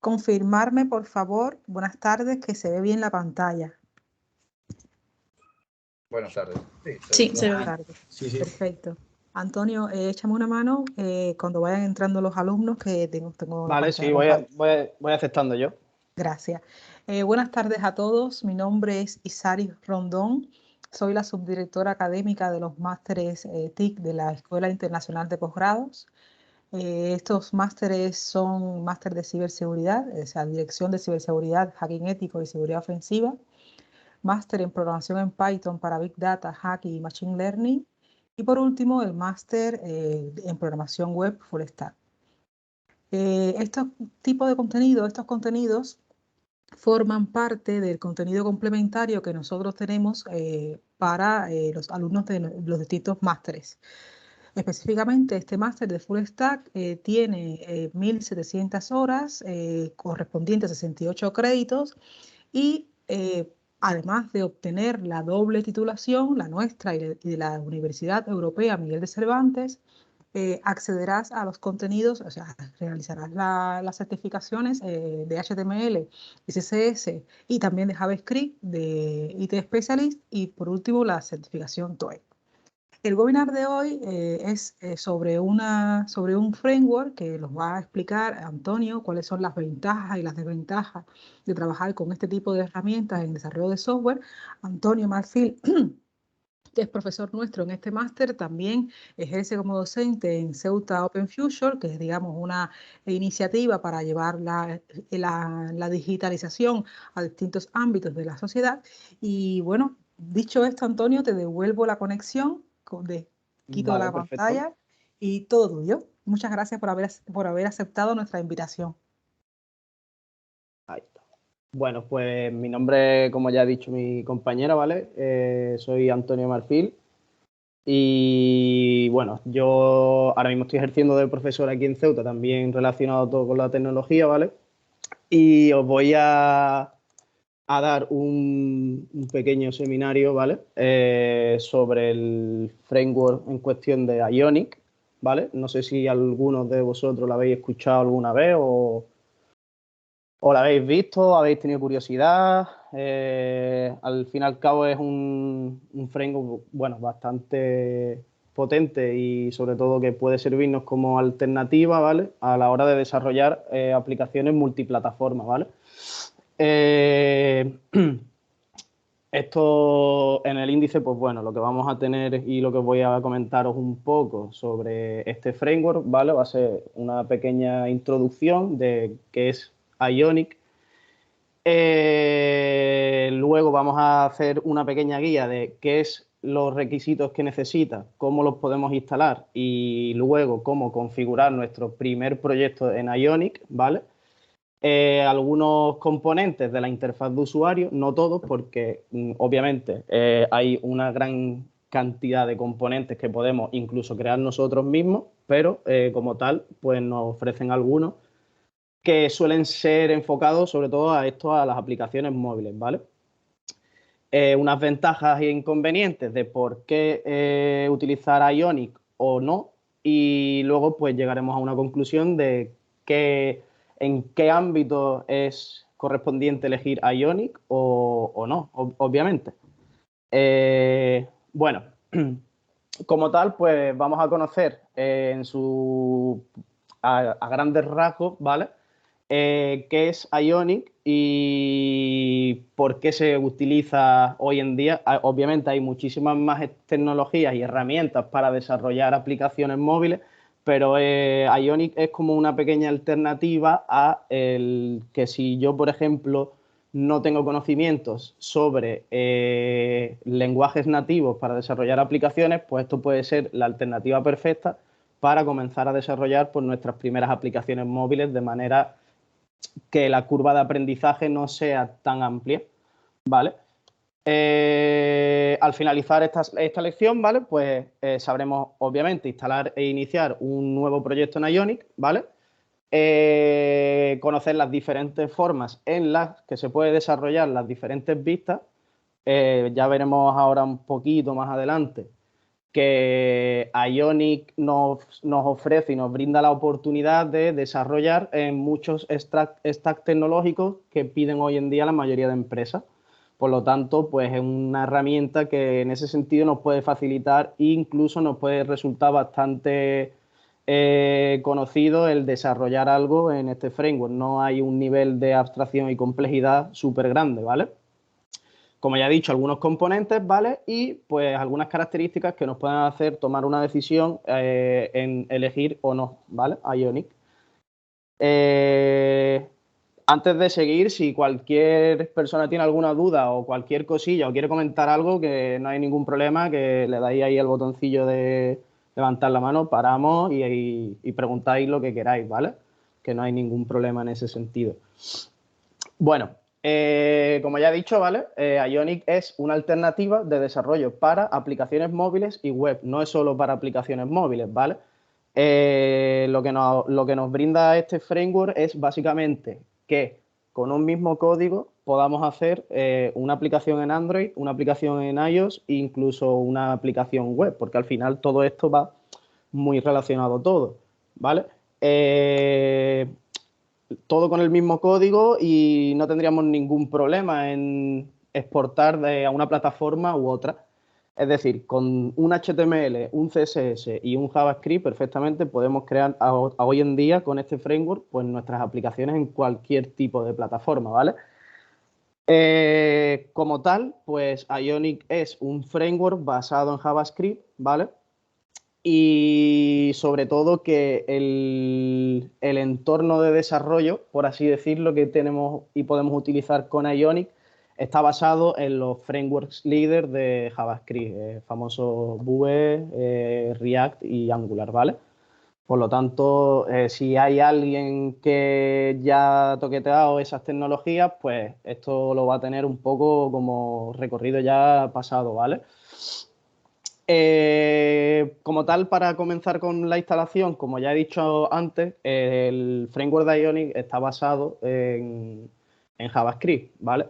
confirmarme, por favor, buenas tardes, que se ve bien la pantalla. Buenas tardes. Sí, se ve bien. Tardes. Sí, sí. Perfecto. Antonio, échame una mano cuando vayan entrando los alumnos que tengo la Vale, pantalla sí, voy aceptando yo. Gracias. Buenas tardes a todos. Mi nombre es Isaris Rondón. Soy la subdirectora académica de los másteres TIC de la Escuela Internacional de Posgrados. Estos másteres son máster de ciberseguridad, o sea, Dirección de Ciberseguridad, Hacking Ético y Seguridad Ofensiva, máster en programación en Python para Big Data, Hacking y Machine Learning, y por último el máster en programación web Full Stack. Estos tipos de contenidos, estos contenidos forman parte del contenido complementario que nosotros tenemos para los alumnos de los distintos másteres. Específicamente, este máster de Full Stack tiene 1.700 horas correspondientes a 68 créditos y además de obtener la doble titulación, la nuestra y de la Universidad Europea Miguel de Cervantes, accederás a los contenidos, o sea, realizarás las certificaciones de HTML, CSS y también de JavaScript, de IT Specialist y por último la certificación TOEIC. El webinar de hoy es sobre un framework que los va a explicar Antonio, cuáles son las ventajas y las desventajas de trabajar con este tipo de herramientas en desarrollo de software. Antonio Marfil, que es profesor nuestro en este máster, también ejerce como docente en Ceuta Open Future, que es, digamos, una iniciativa para llevar la digitalización a distintos ámbitos de la sociedad. Y bueno, dicho esto, Antonio, te devuelvo la conexión, quito la pantalla y todo tuyo. Muchas gracias por haber aceptado nuestra invitación. Ahí está. Bueno, pues mi nombre, como ya ha dicho mi compañera, ¿vale? Soy Antonio Marfil y bueno, yo ahora mismo estoy ejerciendo de profesor aquí en Ceuta, también relacionado todo con la tecnología, ¿vale? Y os voy a dar un pequeño seminario, ¿vale? Sobre el framework en cuestión de Ionic, ¿vale? No sé si algunos de vosotros lo habéis escuchado alguna vez o la habéis visto, habéis tenido curiosidad. Al fin y al cabo es un framework, bueno, bastante potente y sobre todo que puede servirnos como alternativa, ¿vale? A la hora de desarrollar aplicaciones multiplataforma, ¿vale? Esto en el índice, pues bueno, lo que vamos a tener y lo que voy a comentaros un poco sobre este framework, ¿vale? Va a ser una pequeña introducción de qué es Ionic. Luego vamos a hacer una pequeña guía de qué es los requisitos que necesita, cómo los podemos instalar y luego cómo configurar nuestro primer proyecto en Ionic, ¿vale? Algunos componentes de la interfaz de usuario, no todos, porque obviamente hay una gran cantidad de componentes que podemos incluso crear nosotros mismos, pero como tal, pues nos ofrecen algunos que suelen ser enfocados sobre todo a las aplicaciones móviles, ¿vale? Unas ventajas e inconvenientes de por qué utilizar Ionic o no, y luego pues llegaremos a una conclusión de en qué ámbito es correspondiente elegir Ionic o no, obviamente. Bueno, como tal, pues vamos a conocer a grandes rasgos, ¿vale? Qué es Ionic y por qué se utiliza hoy en día. Obviamente hay muchísimas más tecnologías y herramientas para desarrollar aplicaciones móviles, pero Ionic es como una pequeña alternativa a el que si yo, por ejemplo, no tengo conocimientos sobre lenguajes nativos para desarrollar aplicaciones, pues esto puede ser la alternativa perfecta para comenzar a desarrollar pues, nuestras primeras aplicaciones móviles de manera que la curva de aprendizaje no sea tan amplia, ¿vale? Al finalizar esta lección, ¿vale? Pues sabremos, obviamente, instalar e iniciar un nuevo proyecto en Ionic, ¿vale? Conocer las diferentes formas en las que se puede desarrollar las diferentes vistas. Ya veremos ahora un poquito más adelante que Ionic nos ofrece y nos brinda la oportunidad de desarrollar en muchos stacks tecnológicos que piden hoy en día la mayoría de empresas. Por lo tanto, pues es una herramienta que en ese sentido nos puede facilitar e incluso nos puede resultar bastante conocido el desarrollar algo en este framework. No hay un nivel de abstracción y complejidad súper grande, ¿vale? Como ya he dicho, algunos componentes, ¿vale? Y pues algunas características que nos pueden hacer tomar una decisión en elegir o no, ¿vale? Ionic. Antes de seguir, si cualquier persona tiene alguna duda o cualquier cosilla o quiere comentar algo, que no hay ningún problema, que le dais ahí el botoncillo de levantar la mano, paramos y preguntáis lo que queráis, ¿vale? Que no hay ningún problema en ese sentido. Bueno, como ya he dicho, ¿vale? Ionic es una alternativa de desarrollo para aplicaciones móviles y web. No es solo para aplicaciones móviles, ¿vale? Lo que nos brinda este framework es básicamente que con un mismo código podamos hacer una aplicación en Android, una aplicación en iOS e incluso una aplicación web, porque al final todo esto va muy relacionado todo, ¿vale? Todo con el mismo código y no tendríamos ningún problema en exportar a una plataforma u otra. Es decir, con un HTML, un CSS y un JavaScript perfectamente podemos crear hoy en día con este framework pues nuestras aplicaciones en cualquier tipo de plataforma, ¿vale? Como tal, pues Ionic es un framework basado en JavaScript, ¿vale? Y sobre todo que el entorno de desarrollo, por así decirlo, que tenemos y podemos utilizar con Ionic está basado en los frameworks líder de JavaScript, famosos Vue, React y Angular, ¿vale? Por lo tanto, si hay alguien que ya ha toqueteado esas tecnologías, pues esto lo va a tener un poco como recorrido ya pasado, ¿vale? Como tal, para comenzar con la instalación, como ya he dicho antes, el framework de Ionic está basado en JavaScript, ¿vale?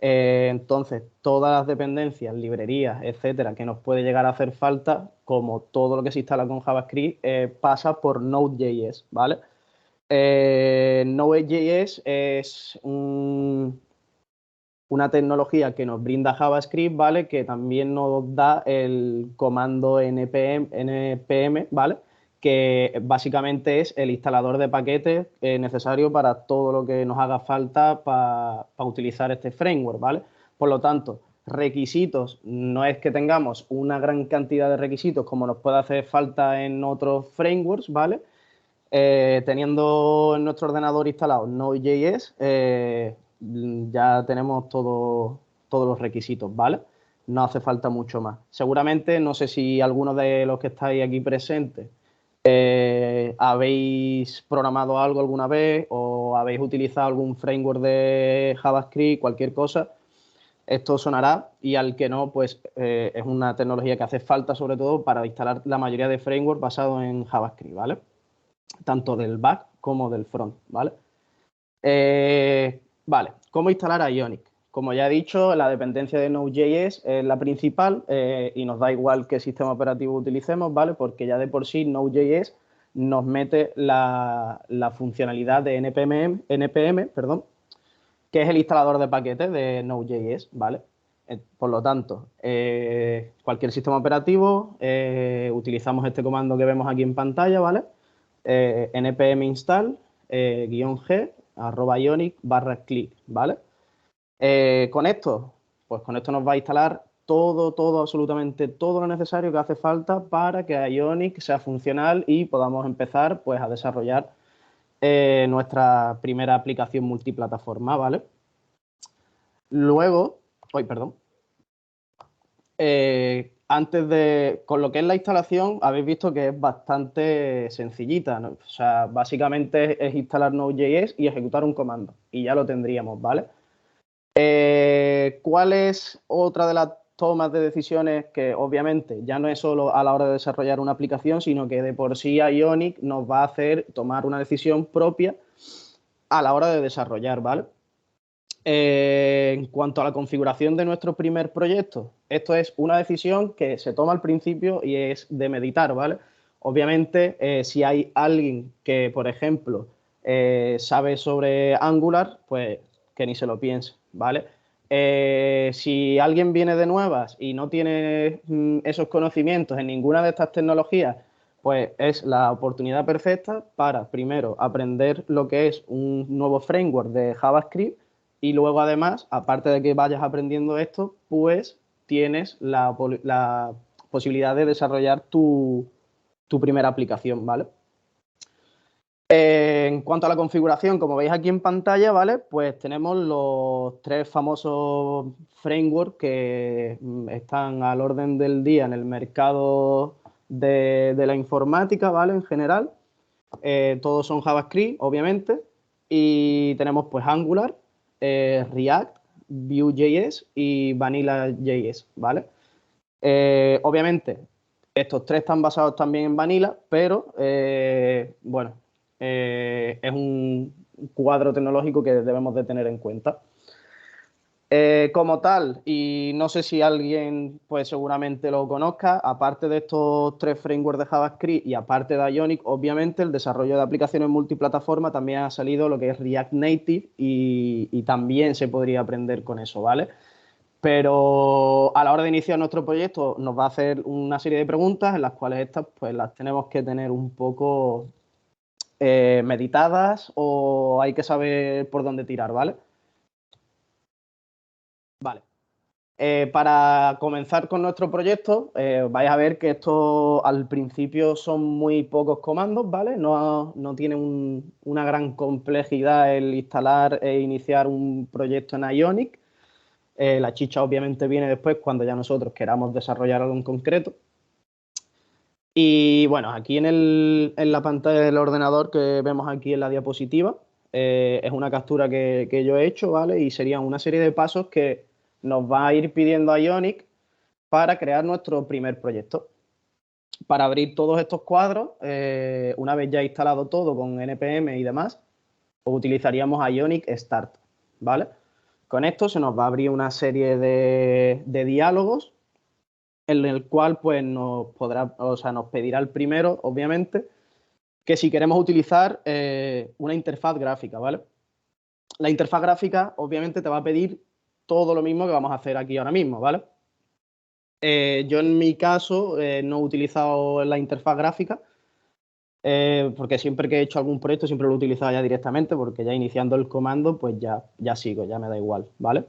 Entonces, todas las dependencias, librerías, etcétera, que nos puede llegar a hacer falta, como todo lo que se instala con JavaScript, pasa por Node.js, ¿vale? Node.js es una tecnología que nos brinda JavaScript, ¿vale? Que también nos da el comando npm, ¿vale? Que básicamente es el instalador de paquetes necesario para todo lo que nos haga falta para utilizar este framework, ¿vale? Por lo tanto, requisitos, no es que tengamos una gran cantidad de requisitos como nos puede hacer falta en otros frameworks, ¿vale? Teniendo en nuestro ordenador instalado Node.js, ya tenemos todos los requisitos, ¿vale? No hace falta mucho más. Seguramente, no sé si algunos de los que estáis aquí presentes habéis programado algo alguna vez o habéis utilizado algún framework de JavaScript, cualquier cosa, esto sonará, y al que no, pues es una tecnología que hace falta sobre todo para instalar la mayoría de frameworks basados en JavaScript, ¿vale? Tanto del back como del front, ¿vale? Vale, ¿cómo instalar Ionic? Como ya he dicho, la dependencia de Node.js es la principal y nos da igual qué sistema operativo utilicemos, ¿vale? Porque ya de por sí Node.js nos mete la funcionalidad de npm, perdón, que es el instalador de paquetes de Node.js, ¿vale? Por lo tanto, cualquier sistema operativo, utilizamos este comando que vemos aquí en pantalla, ¿vale? npm install -g @ionic /click, ¿vale? Con esto, pues con esto nos va a instalar todo, absolutamente todo lo necesario que hace falta para que Ionic sea funcional y podamos empezar pues a desarrollar nuestra primera aplicación multiplataforma, ¿vale? Luego, perdón. Con lo que es la instalación, habéis visto que es bastante sencillita, ¿no? O sea, básicamente es instalar Node.js y ejecutar un comando y ya lo tendríamos, ¿vale? ¿Cuál es otra de las tomas de decisiones que obviamente ya no es solo a la hora de desarrollar una aplicación, sino que de por sí Ionic nos va a hacer tomar una decisión propia a la hora de desarrollar, ¿vale? En cuanto a la configuración de nuestro primer proyecto, esto es una decisión que se toma al principio y es de meditar, ¿vale? Obviamente, si hay alguien que, por ejemplo, sabe sobre Angular, pues que ni se lo piense, ¿vale? Si alguien viene de nuevas y no tiene esos conocimientos en ninguna de estas tecnologías, pues es la oportunidad perfecta para, primero, aprender lo que es un nuevo framework de JavaScript y luego, además, aparte de que vayas aprendiendo esto, pues tienes la posibilidad de desarrollar tu primera aplicación, ¿vale? En cuanto a la configuración, como veis aquí en pantalla, ¿vale? Pues tenemos los tres famosos frameworks que están al orden del día en el mercado de la informática, ¿vale? En general. Todos son JavaScript, obviamente. Y tenemos pues Angular, React, Vue.js y Vanilla.js, ¿vale? Obviamente, estos tres están basados también en Vanilla, pero bueno, es un cuadro tecnológico que debemos de tener en cuenta. Como tal, y no sé si alguien pues seguramente lo conozca, aparte de estos tres frameworks de JavaScript y aparte de Ionic, obviamente el desarrollo de aplicaciones multiplataforma también ha salido lo que es React Native y también se podría aprender con eso, ¿vale? Pero a la hora de iniciar nuestro proyecto nos va a hacer una serie de preguntas en las cuales estas pues las tenemos que tener un poco meditadas o hay que saber por dónde tirar, ¿vale? Vale. Para comenzar con nuestro proyecto, vais a ver que esto al principio son muy pocos comandos, ¿vale? No tiene una gran complejidad el instalar e iniciar un proyecto en Ionic. La chicha obviamente viene después cuando ya nosotros queramos desarrollar algo en concreto. Y bueno, aquí en la pantalla del ordenador que vemos aquí en la diapositiva, es una captura que yo he hecho, ¿vale? Y serían una serie de pasos que nos va a ir pidiendo Ionic para crear nuestro primer proyecto. Para abrir todos estos cuadros, una vez ya instalado todo con npm y demás, pues utilizaríamos Ionic Start, ¿vale? Con esto se nos va a abrir una serie de diálogos en el cual pues nos pedirá el primero, obviamente, que si queremos utilizar una interfaz gráfica, ¿vale? La interfaz gráfica obviamente te va a pedir todo lo mismo que vamos a hacer aquí ahora mismo, ¿vale? Yo en mi caso no he utilizado la interfaz gráfica porque siempre que he hecho algún proyecto siempre lo he utilizado ya directamente porque ya iniciando el comando pues ya sigo, ya me da igual, ¿vale?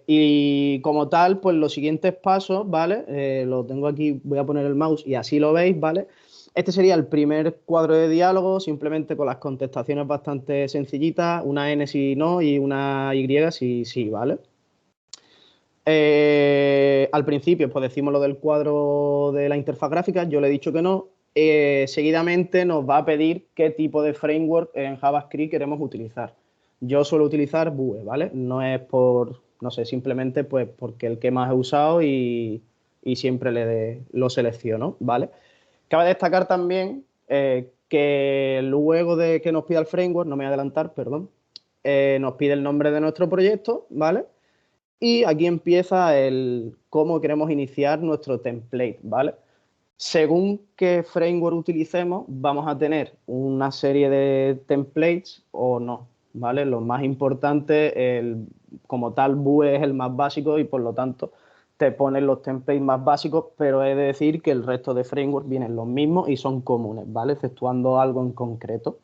Y como tal, pues los siguientes pasos, ¿vale? Lo tengo aquí, voy a poner el mouse y así lo veis, ¿vale? Este sería el primer cuadro de diálogo, simplemente con las contestaciones bastante sencillitas, una N si no y una Y si sí, ¿vale? Al principio, pues decimos lo del cuadro de la interfaz gráfica, yo le he dicho que no. Seguidamente nos va a pedir qué tipo de framework en JavaScript queremos utilizar. Yo suelo utilizar Vue, ¿vale? No es por, no sé, simplemente pues porque el que más he usado y siempre lo selecciono, ¿vale? Cabe destacar también que luego de que nos pida el framework, no me voy a adelantar, perdón, nos pide el nombre de nuestro proyecto, ¿vale? Y aquí empieza el cómo queremos iniciar nuestro template, ¿vale? Según qué framework utilicemos, vamos a tener una serie de templates o no, ¿vale? Lo más importante, como tal, Vue es el más básico y por lo tanto te ponen los templates más básicos, pero he de decir que el resto de frameworks vienen los mismos y son comunes, ¿vale? Exceptuando algo en concreto.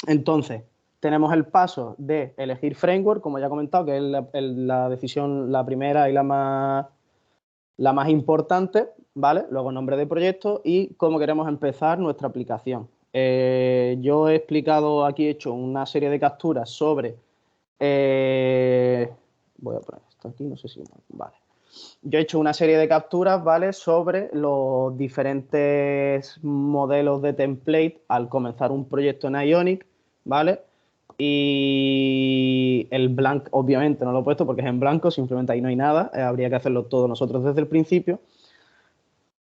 Entonces, tenemos el paso de elegir framework, como ya he comentado, que es la decisión, la primera y la más importante, ¿vale? Luego nombre de proyecto y cómo queremos empezar nuestra aplicación. Yo he explicado aquí, he hecho una serie de capturas sobre... voy a poner esto aquí, no sé si... Vale. Yo he hecho una serie de capturas, ¿vale? Sobre los diferentes modelos de template al comenzar un proyecto en Ionic, ¿vale? Y el blank, obviamente, no lo he puesto porque es en blanco, simplemente ahí no hay nada. Habría que hacerlo todo nosotros desde el principio.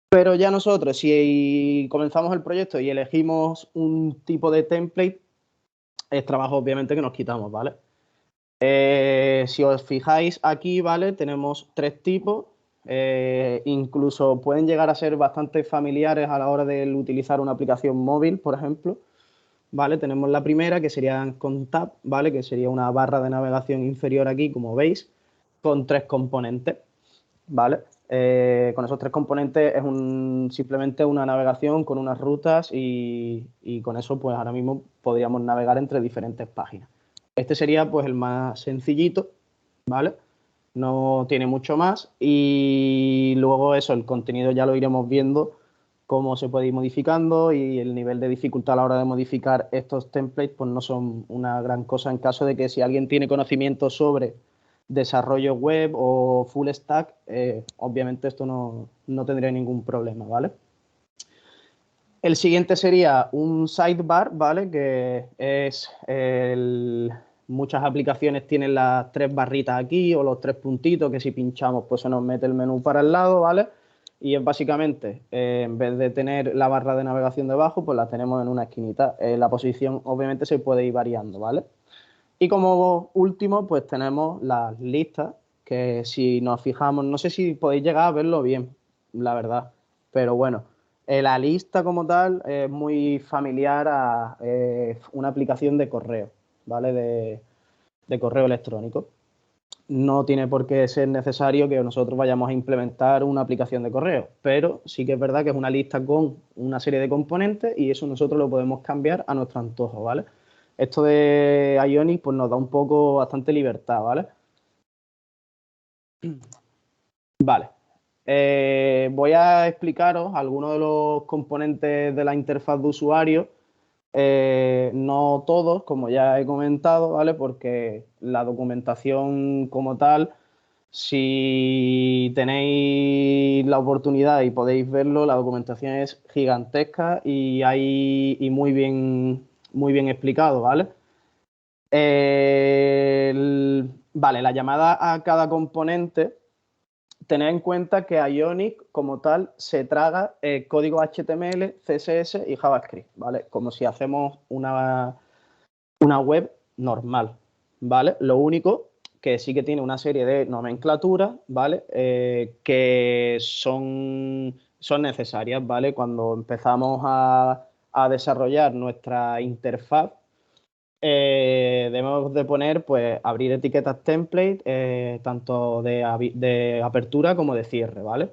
Pero ya nosotros, si comenzamos el proyecto y elegimos un tipo de template, es trabajo obviamente que nos quitamos, ¿vale? Si os fijáis aquí, ¿vale? Tenemos 3 tipos. Incluso pueden llegar a ser bastante familiares a la hora de utilizar una aplicación móvil, por ejemplo. ¿Vale? Tenemos la primera, que sería con tab, ¿vale? Que sería una barra de navegación inferior aquí, como veis, con 3 componentes, ¿vale? Con esos 3 componentes es simplemente una navegación con unas rutas y con eso, pues ahora mismo podríamos navegar entre diferentes páginas. Este sería, pues, el más sencillito, ¿vale? No tiene mucho más y luego eso, el contenido ya lo iremos viendo cómo se puede ir modificando y el nivel de dificultad a la hora de modificar estos templates pues no son una gran cosa en caso de que si alguien tiene conocimiento sobre desarrollo web o full stack, obviamente esto no tendría ningún problema, ¿vale? El siguiente sería un sidebar, ¿vale? Que es muchas aplicaciones tienen las 3 barritas aquí o los 3 puntitos que si pinchamos pues se nos mete el menú para el lado, ¿vale? Y es básicamente, en vez de tener la barra de navegación debajo, pues la tenemos en una esquinita. La posición obviamente se puede ir variando, ¿vale? Y como último, pues tenemos las listas, que si nos fijamos, no sé si podéis llegar a verlo bien, la verdad, pero bueno, la lista como tal es muy familiar a una aplicación de correo, ¿vale? De correo electrónico. No tiene por qué ser necesario que nosotros vayamos a implementar una aplicación de correo, pero sí que es verdad que es una lista con una serie de componentes y eso nosotros lo podemos cambiar a nuestro antojo, ¿vale? Esto de Ionic pues nos da un poco bastante libertad, ¿vale? Vale. Voy a explicaros algunos de los componentes de la interfaz de usuario. No todos, como ya he comentado, ¿vale? Porque la documentación como tal, si tenéis la oportunidad y podéis verlo, la documentación es gigantesca y muy bien explicado, ¿vale? Vale, la llamada a cada componente, tened en cuenta que Ionic como tal se traga código HTML, CSS y JavaScript, ¿vale? Como si hacemos una web normal, ¿vale? Lo único que sí que tiene una serie de nomenclaturas, ¿vale? Que son necesarias, ¿vale? Cuando empezamos a desarrollar nuestra interfaz, debemos de poner, pues, abrir etiquetas template, tanto de apertura como de cierre, ¿vale?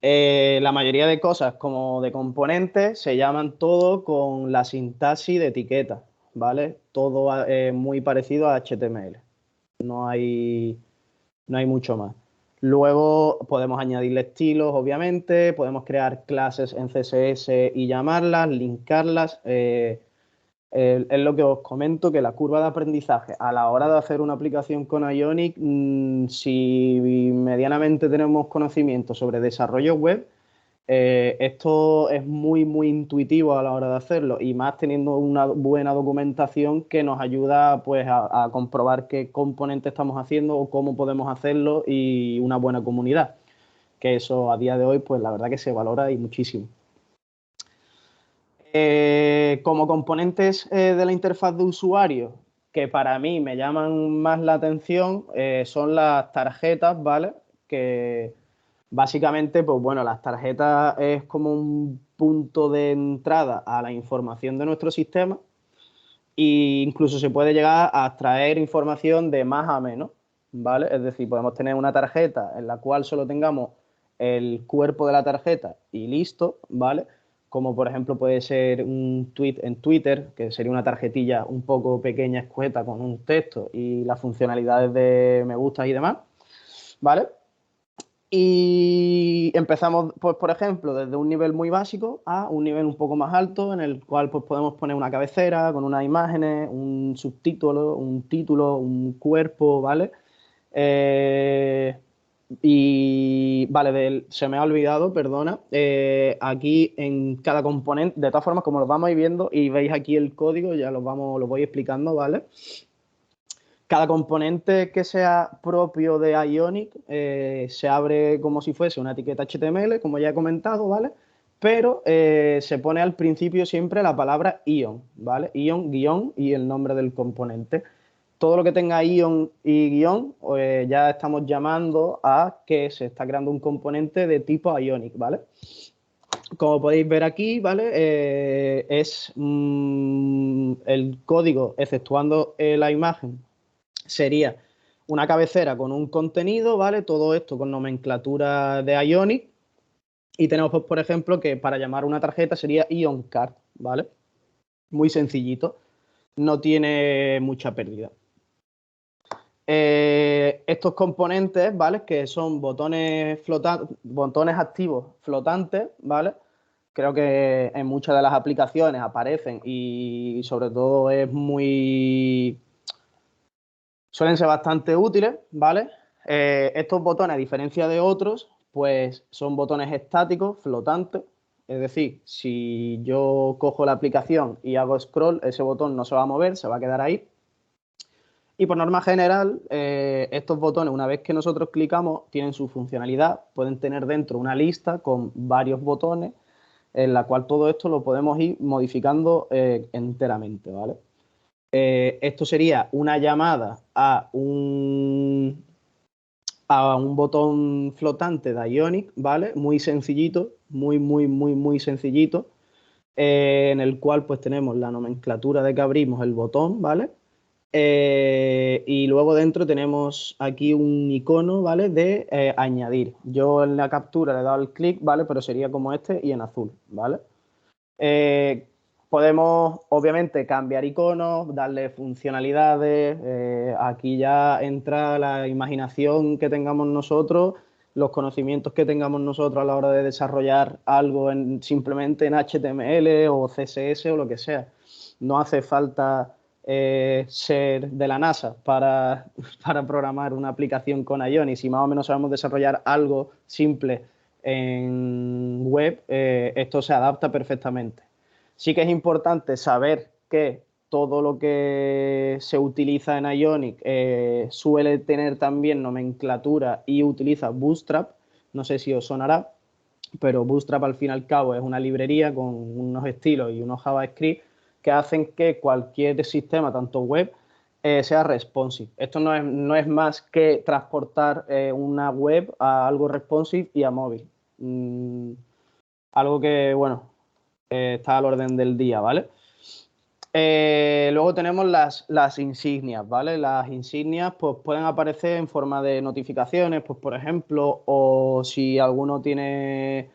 La mayoría de cosas como de componentes se llaman todo con la sintaxis de etiqueta, ¿vale? Todo muy parecido a HTML. No hay, no hay mucho más. Luego podemos añadirle estilos, obviamente, podemos crear clases en CSS y llamarlas, linkarlas. Es lo que os comento, que la curva de aprendizaje a la hora de hacer una aplicación con Ionic, si medianamente tenemos conocimiento sobre desarrollo web, esto es muy intuitivo a la hora de hacerlo y más teniendo una buena documentación que nos ayuda, pues, a comprobar qué componente estamos haciendo o cómo podemos hacerlo y una buena comunidad, que eso a día de hoy, pues la verdad que se valora y muchísimo. Como componentes de la interfaz de usuario, que para mí me llaman más la atención, son las tarjetas, ¿vale? Que básicamente, pues bueno, las tarjetas es como un punto de entrada a la información de nuestro sistema e incluso se puede llegar a extraer información de más a menos, ¿vale? Es decir, podemos tener una tarjeta en la cual solo tengamos el cuerpo de la tarjeta y listo, ¿vale? Como por ejemplo puede ser un tweet en Twitter, que sería una tarjetilla un poco pequeña, escueta, con un texto y las funcionalidades de me gustas y demás, ¿vale? Y empezamos, pues, por ejemplo, desde un nivel muy básico a un nivel un poco más alto, en el cual pues, podemos poner una cabecera con unas imágenes, un subtítulo, un título, un cuerpo, ¿vale? Y vale, se me ha olvidado, perdona. Aquí en cada componente, de todas formas, como lo vamos a ir viendo y veis aquí el código, ya lo voy explicando, ¿vale? Cada componente que sea propio de Ionic se abre como si fuese una etiqueta HTML, como ya he comentado, ¿vale? pero se pone al principio siempre la palabra ion, ¿vale? Ion, guión y el nombre del componente. Todo lo que tenga ion y guión, ya estamos llamando a que se está creando un componente de tipo ionic, ¿vale? Como podéis ver aquí, ¿vale? Es el código, exceptuando la imagen, sería una cabecera con un contenido, ¿vale? Todo esto con nomenclatura de Ionic. Y tenemos, pues, por ejemplo, que para llamar una tarjeta sería Ion Card, ¿vale? Muy sencillito, no tiene mucha pérdida. Estos componentes, ¿vale? Que son botones activos flotantes, ¿vale? Creo que en muchas de las aplicaciones aparecen y sobre todo suelen ser bastante útiles, ¿vale? Estos botones, a diferencia de otros, pues son botones estáticos, flotantes. Es decir, si yo cojo la aplicación y hago scroll, ese botón no se va a mover, se va a quedar ahí. Y por norma general, estos botones, una vez que nosotros clicamos, tienen su funcionalidad. Pueden tener dentro una lista con varios botones en la cual todo esto lo podemos ir modificando enteramente, ¿vale? Esto sería una llamada a un botón flotante de Ionic, ¿vale? Muy sencillito, muy sencillito, en el cual pues tenemos la nomenclatura de que abrimos el botón, ¿vale? Y luego dentro tenemos aquí un icono, ¿vale? De añadir. Yo en la captura le he dado el clic, ¿vale? Pero sería como este y en azul, ¿vale? Podemos, obviamente, cambiar iconos, darle funcionalidades. Aquí ya entra la imaginación que tengamos nosotros, los conocimientos que tengamos nosotros a la hora de desarrollar algo simplemente en HTML o CSS o lo que sea. No hace falta ser de la NASA para programar una aplicación con Ionic. Si más o menos sabemos desarrollar algo simple en web, esto se adapta perfectamente. Sí que es importante saber que todo lo que se utiliza en Ionic suele tener también nomenclatura y utiliza Bootstrap. No sé si os sonará, pero Bootstrap al fin y al cabo es una librería con unos estilos y unos JavaScript que hacen que cualquier sistema, tanto web, sea responsive. Esto no es más que transportar una web a algo responsive y a móvil. Algo que, bueno, está al orden del día, ¿vale? Luego tenemos las insignias, ¿vale? Las insignias pues, pueden aparecer en forma de notificaciones, pues por ejemplo, o si alguno tiene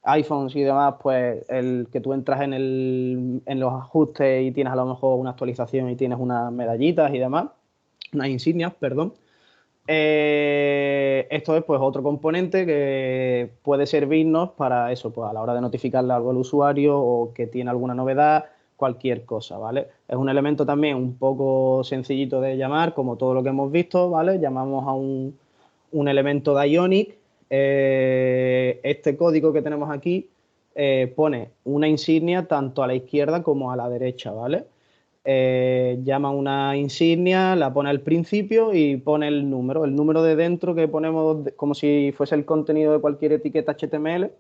iPhones y demás, pues el que tú entras en los ajustes y tienes a lo mejor una actualización y tienes unas medallitas y demás, unas insignias, perdón. Esto es pues otro componente que puede servirnos para eso, pues a la hora de notificarle algo al usuario o que tiene alguna novedad, cualquier cosa, ¿vale? Es un elemento también un poco sencillito de llamar, como todo lo que hemos visto, ¿vale? Llamamos a un elemento de Ionic. Este código que tenemos aquí pone una insignia tanto a la izquierda como a la derecha, ¿vale? Llama una insignia, la pone al principio y pone el número de dentro que ponemos como si fuese el contenido de cualquier etiqueta HTML,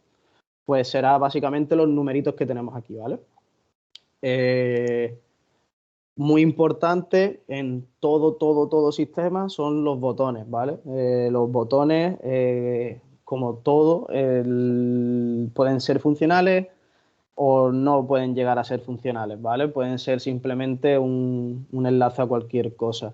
pues será básicamente los numeritos que tenemos aquí, ¿vale? Muy importante en todo sistema son los botones, ¿vale? Los botones, como todo, pueden ser funcionales o no pueden llegar a ser funcionales, ¿vale? Pueden ser simplemente un enlace a cualquier cosa.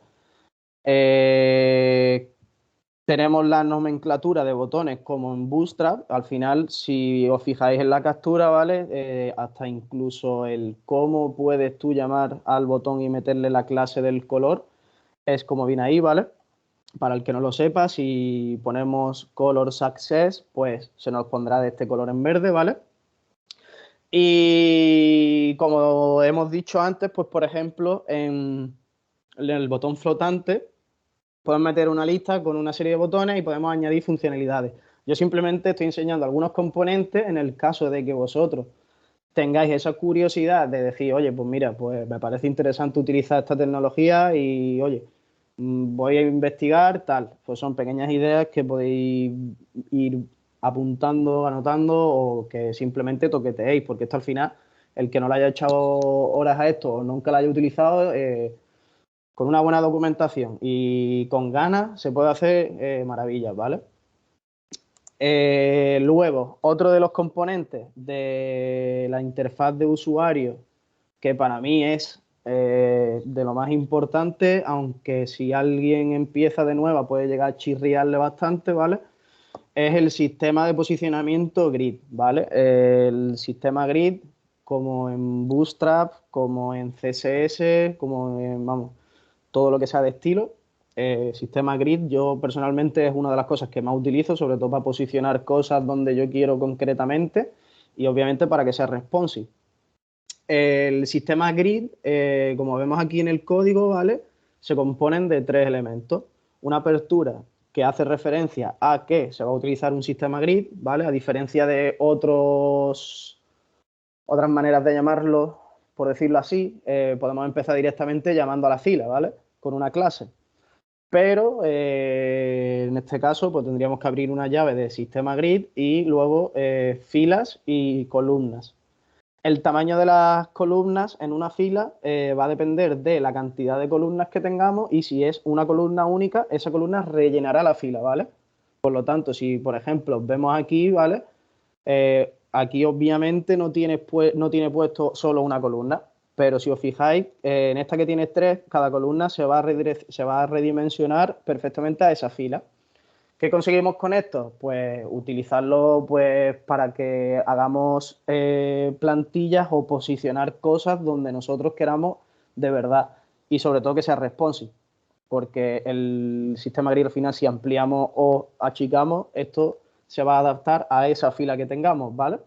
Tenemos la nomenclatura de botones como en Bootstrap. Al final, si os fijáis en la captura, ¿vale? Hasta incluso el cómo puedes tú llamar al botón y meterle la clase del color es como viene ahí, ¿vale? Para el que no lo sepa, si ponemos color success, pues se nos pondrá de este color en verde, ¿vale? Y como hemos dicho antes, pues por ejemplo, en el botón flotante podemos meter una lista con una serie de botones y podemos añadir funcionalidades. Yo simplemente estoy enseñando algunos componentes en el caso de que vosotros tengáis esa curiosidad de decir, oye, pues mira, pues me parece interesante utilizar esta tecnología y, oye, voy a investigar, tal. Pues son pequeñas ideas que podéis ir apuntando, anotando o que simplemente toqueteéis, porque esto al final, el que no le haya echado horas a esto o nunca lo haya utilizado, con una buena documentación y con ganas se puede hacer maravillas, ¿vale? Luego, otro de los componentes de la interfaz de usuario, que para mí es de lo más importante, aunque si alguien empieza de nueva puede llegar a chirriarle bastante, ¿vale? Es el sistema de posicionamiento grid, ¿vale? El sistema grid, como en Bootstrap, como en CSS, como en, vamos, todo lo que sea de estilo. Sistema grid, yo personalmente es una de las cosas que más utilizo, sobre todo para posicionar cosas donde yo quiero concretamente y obviamente para que sea responsive. El sistema grid, como vemos aquí en el código, ¿vale? Se componen de 3 elementos. Una apertura que hace referencia a que se va a utilizar un sistema grid, ¿vale? A diferencia de otras maneras de llamarlo, por decirlo así, podemos empezar directamente llamando a la fila, ¿vale? Con una clase. Pero en este caso, pues tendríamos que abrir una llave de sistema grid y luego filas y columnas. El tamaño de las columnas en una fila va a depender de la cantidad de columnas que tengamos y si es una columna única, esa columna rellenará la fila, ¿vale? Por lo tanto, si por ejemplo vemos aquí, ¿vale? Aquí obviamente no tiene puesto solo una columna, pero si os fijáis, en esta que tiene 3, cada columna se va a redimensionar perfectamente a esa fila. ¿Qué conseguimos con esto? Pues utilizarlo pues, para que hagamos plantillas o posicionar cosas donde nosotros queramos de verdad y sobre todo que sea responsive, porque el sistema grid al final si ampliamos o achicamos, esto se va a adaptar a esa fila que tengamos, ¿vale?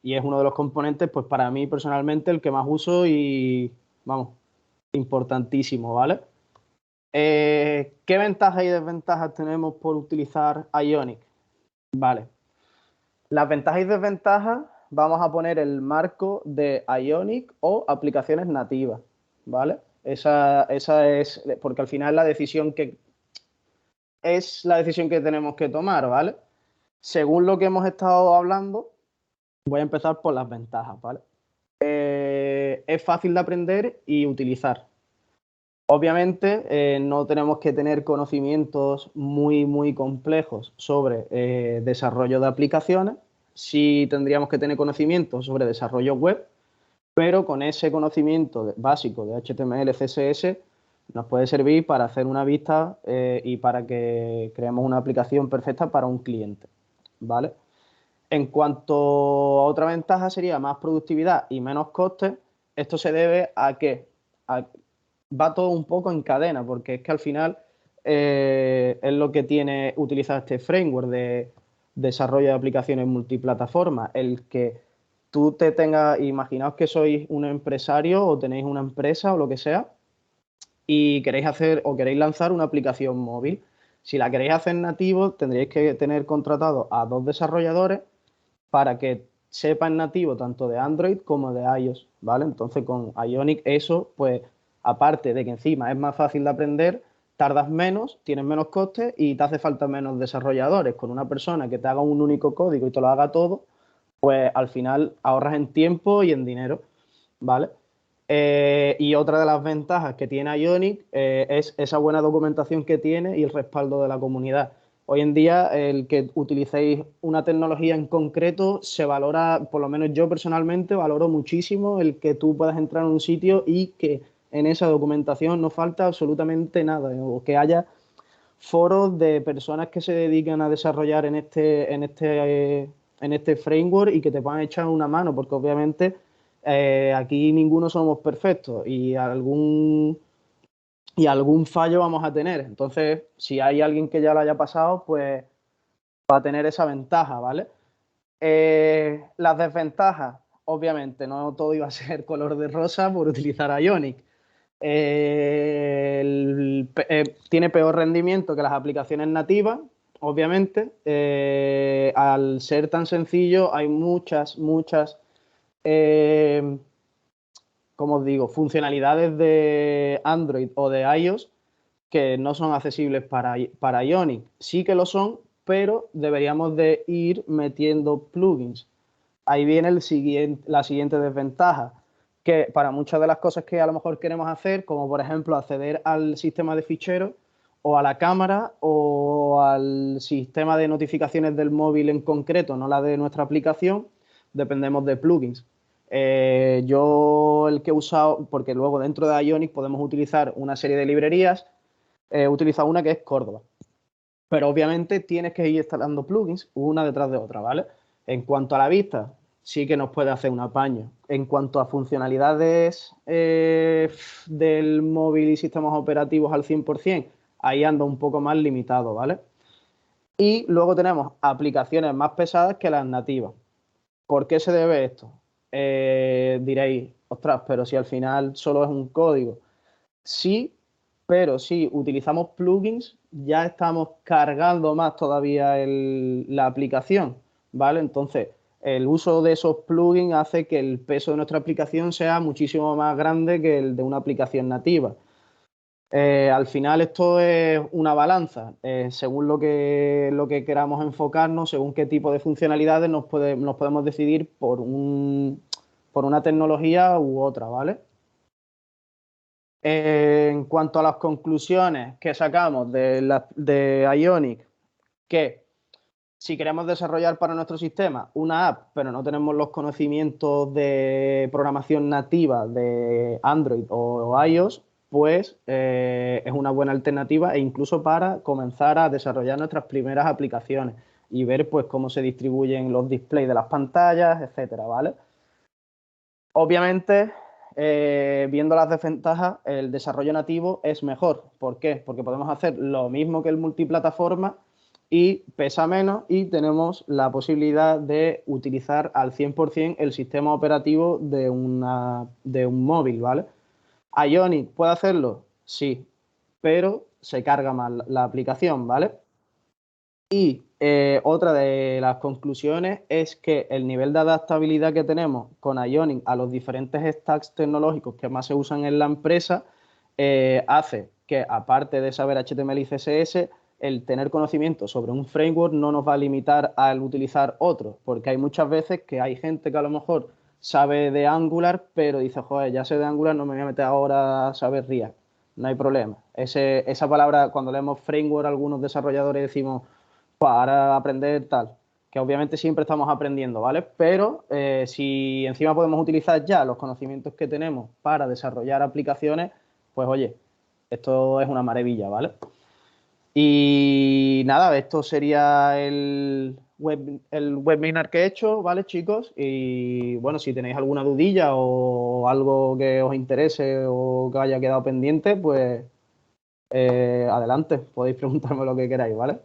Y es uno de los componentes, pues para mí personalmente, el que más uso y, vamos, importantísimo, ¿vale? ¿Qué ventajas y desventajas tenemos por utilizar Ionic? Vale. Las ventajas y desventajas, vamos a poner el marco de Ionic o aplicaciones nativas, ¿vale? Esa es, porque al final es la decisión que tenemos que tomar, ¿vale? Según lo que hemos estado hablando, voy a empezar por las ventajas, ¿vale? Es fácil de aprender y utilizar. Obviamente, no tenemos que tener conocimientos muy complejos sobre desarrollo de aplicaciones. Sí tendríamos que tener conocimientos sobre desarrollo web, pero con ese conocimiento básico de HTML, CSS, nos puede servir para hacer una vista y para que creemos una aplicación perfecta para un cliente, ¿vale? En cuanto a otra ventaja sería más productividad y menos costes. Esto se debe a que va todo un poco en cadena, porque es que al final es lo que tiene utilizar este framework de desarrollo de aplicaciones multiplataforma, el que tú te tengas, imaginaos que sois un empresario o tenéis una empresa o lo que sea y queréis hacer o queréis lanzar una aplicación móvil. Si la queréis hacer nativo, tendréis que tener contratado a 2 desarrolladores para que sepan nativo tanto de Android como de iOS, ¿vale? Entonces con Ionic eso, pues aparte de que encima es más fácil de aprender, tardas menos, tienes menos costes y te hace falta menos desarrolladores. Con una persona que te haga un único código y te lo haga todo, pues al final ahorras en tiempo y en dinero, ¿vale? Y otra de las ventajas que tiene Ionic es esa buena documentación que tiene y el respaldo de la comunidad. Hoy en día, el que utilicéis una tecnología en concreto se valora, por lo menos yo personalmente valoro muchísimo el que tú puedas entrar en un sitio y que en esa documentación no falta absolutamente nada, o que haya foros de personas que se dedican a desarrollar en este framework y que te puedan echar una mano, porque obviamente aquí ninguno somos perfectos y algún fallo vamos a tener. Entonces, si hay alguien que ya lo haya pasado, pues va a tener esa ventaja, ¿vale? Las desventajas, obviamente, no todo iba a ser color de rosa por utilizar Ionic. Tiene peor rendimiento que las aplicaciones nativas, obviamente. Al ser tan sencillo, hay muchas, como os digo, funcionalidades de Android o de iOS que no son accesibles para Ionic. Sí que lo son, pero deberíamos de ir metiendo plugins. Ahí viene la siguiente desventaja, que para muchas de las cosas que a lo mejor queremos hacer, como por ejemplo acceder al sistema de ficheros o a la cámara o al sistema de notificaciones del móvil en concreto, no la de nuestra aplicación, dependemos de plugins. Yo el que he usado, porque luego dentro de Ionic podemos utilizar una serie de librerías, he utilizado una que es Córdoba. Pero obviamente tienes que ir instalando plugins una detrás de otra, ¿vale? En cuanto a la vista, sí que nos puede hacer un apaño. En cuanto a funcionalidades del móvil y sistemas operativos al 100%, ahí anda un poco más limitado, ¿vale? Y luego tenemos aplicaciones más pesadas que las nativas. ¿Por qué se debe esto? Diréis, ostras, pero si al final solo es un código. Sí, pero si utilizamos plugins, ya estamos cargando más todavía la aplicación, ¿vale? Entonces, el uso de esos plugins hace que el peso de nuestra aplicación sea muchísimo más grande que el de una aplicación nativa. Al final esto es una balanza, según lo que queramos enfocarnos, según qué tipo de funcionalidades nos podemos decidir por una tecnología u otra, ¿vale? En cuanto a las conclusiones que sacamos de Ionic, que si queremos desarrollar para nuestro sistema una app, pero no tenemos los conocimientos de programación nativa de Android o iOS, pues es una buena alternativa e incluso para comenzar a desarrollar nuestras primeras aplicaciones y ver pues cómo se distribuyen los displays de las pantallas, etcétera, ¿vale? Obviamente, viendo las desventajas, el desarrollo nativo es mejor. ¿Por qué? Porque podemos hacer lo mismo que el multiplataforma y pesa menos y tenemos la posibilidad de utilizar al 100% el sistema operativo de un móvil, ¿vale? ¿Ionic puede hacerlo? Sí, pero se carga más la aplicación, ¿vale? Y otra de las conclusiones es que el nivel de adaptabilidad que tenemos con Ionic a los diferentes stacks tecnológicos que más se usan en la empresa hace que, aparte de saber HTML y CSS, el tener conocimiento sobre un framework no nos va a limitar al utilizar otro, porque hay muchas veces que hay gente que a lo mejor sabe de Angular, pero dice, joder, ya sé de Angular, no me voy a meter ahora a saber React. No hay problema. Esa palabra, cuando leemos framework, algunos desarrolladores decimos, para aprender tal, que obviamente siempre estamos aprendiendo, ¿vale? Pero si encima podemos utilizar ya los conocimientos que tenemos para desarrollar aplicaciones, pues oye, esto es una maravilla, ¿vale? Y nada, esto sería el webinar que he hecho, ¿vale, chicos? Y bueno, si tenéis alguna dudilla o algo que os interese o que haya quedado pendiente, pues adelante, podéis preguntarme lo que queráis, ¿vale?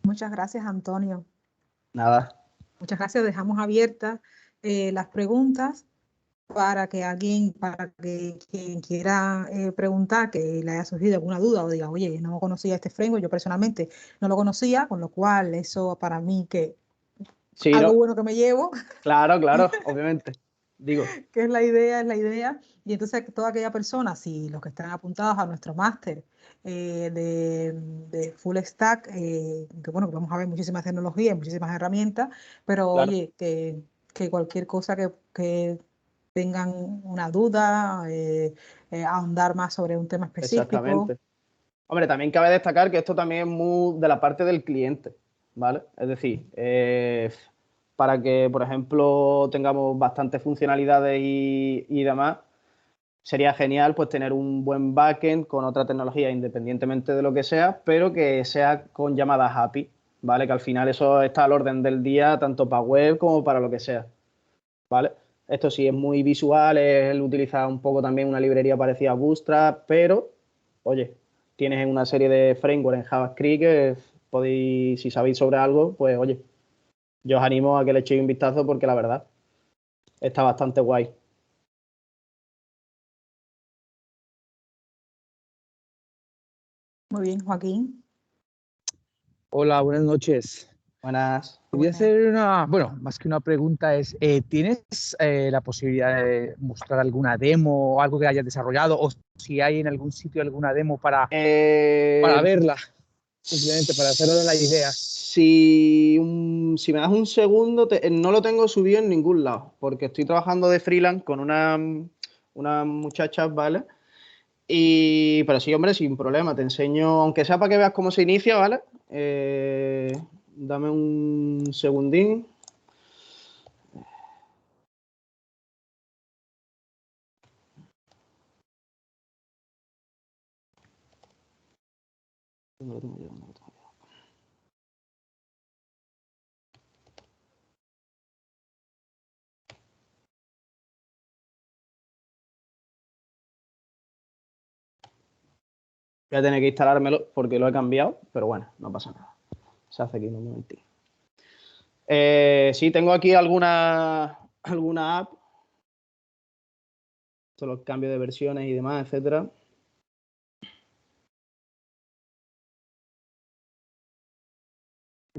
Muchas gracias, Antonio. Nada. Muchas gracias. Dejamos abiertas las preguntas para que quien quiera preguntar, que le haya surgido alguna duda o diga, oye, no conocía este framework, yo personalmente no lo conocía, con lo cual eso para mí que Sí, algo ¿no? bueno que me llevo, Claro, claro, obviamente. Digo, que es la idea, es la idea. Y entonces toda aquella persona, si los que están apuntados a nuestro máster de Full Stack, que bueno, que vamos a ver muchísimas tecnologías, muchísimas herramientas, pero claro, oye, que cualquier cosa que tengan una duda, ahondar más sobre un tema específico. exactamente. Hombre, también cabe destacar que esto también es muy de la parte del cliente, ¿vale? Es decir, para que, por ejemplo, tengamos bastantes funcionalidades y demás, sería genial pues tener un buen backend con otra tecnología, independientemente de lo que sea, pero que sea con llamadas API, ¿vale? Que al final eso está al orden del día, tanto para web como para lo que sea, ¿vale? Esto sí es muy visual, él utiliza un poco también una librería parecida a Bootstrap, pero, oye, tienes una serie de frameworks en JavaScript que podéis, si sabéis sobre algo, pues oye, yo os animo a que le echéis un vistazo porque la verdad está bastante guay. Muy bien, Joaquín. Hola, buenas noches. Buenas. Voy a hacer una, bueno, más que una pregunta es, ¿tienes la posibilidad de mostrar alguna demo o algo que hayas desarrollado? O si hay en algún sitio alguna demo para verla, simplemente para hacernos la idea. Si me das un segundo, no lo tengo subido en ningún lado, porque estoy trabajando de freelance con unas muchachas, ¿vale? Pero sí, hombre, sin problema, te enseño, aunque sea para que veas cómo se inicia, ¿vale? Dame un segundín. No lo tengo yo, no lo tengo yo. Voy a tener que instalármelo porque lo he cambiado, pero bueno, no pasa nada. Se hace aquí en un momentito. Sí, tengo aquí alguna app. Todos los cambios de versiones y demás, etcétera.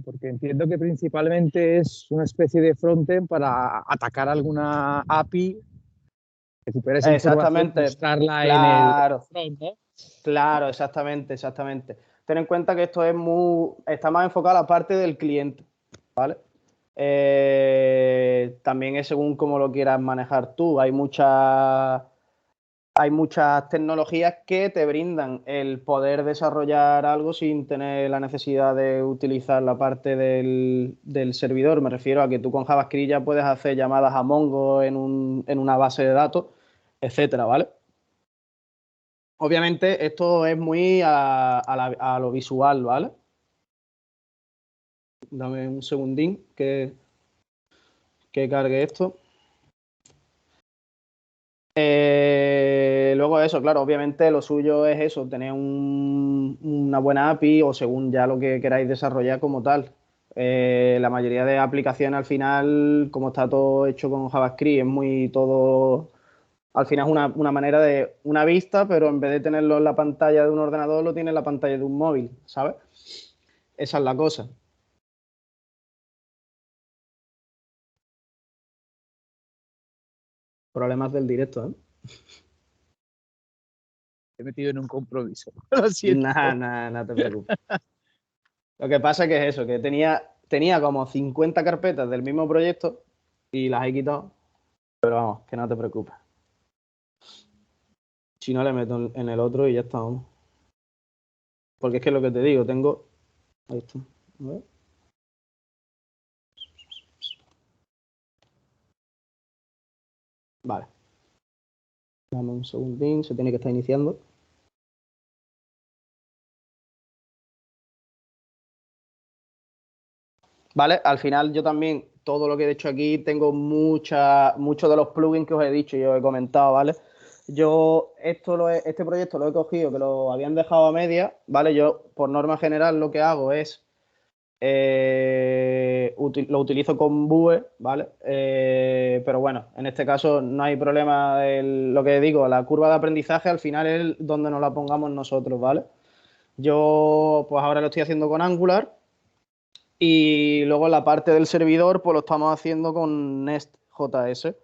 Porque entiendo que principalmente es una especie de frontend para atacar alguna API, recuperar esa información, mostrarla claro, en el front, ¿no? Claro, exactamente. Ten en cuenta que esto está más enfocado a la parte del cliente, ¿vale? También es según cómo lo quieras manejar tú. Hay muchas tecnologías que te brindan el poder desarrollar algo sin tener la necesidad de utilizar la parte del servidor. Me refiero a que tú con JavaScript ya puedes hacer llamadas a Mongo en una base de datos, etcétera, ¿vale? Obviamente esto es muy a lo visual, ¿vale? Dame un segundín que cargue esto. Luego eso, claro, obviamente lo suyo es eso, tener una buena API o según ya lo que queráis desarrollar como tal. La mayoría de aplicaciones al final, como está todo hecho con JavaScript, es muy todo... Al final es una manera de una vista, pero en vez de tenerlo en la pantalla de un ordenador, lo tiene en la pantalla de un móvil, ¿sabes? Esa es la cosa. Problemas del directo, ¿eh? He metido en un compromiso. Lo siento. Nada, no te preocupes. Lo que pasa es que es eso, que tenía como 50 carpetas del mismo proyecto y las he quitado, pero vamos, que no te preocupes. Si no, le meto en el otro y ya está, vamos. Porque es que lo que te digo, tengo... Ahí está. A ver. Vale. Dame un segundín, se tiene que estar iniciando. Vale, al final yo también, todo lo que he hecho aquí, tengo muchos de los plugins que os he dicho y os he comentado, ¿vale? Yo este proyecto lo he cogido, que lo habían dejado a media, ¿vale? Yo, por norma general, lo que hago es, lo utilizo con Vue, ¿vale? Pero bueno, en este caso no hay problema, lo que digo, la curva de aprendizaje al final es donde nos la pongamos nosotros, ¿vale? Yo, pues ahora lo estoy haciendo con Angular. Y luego la parte del servidor, pues lo estamos haciendo con Nest.js,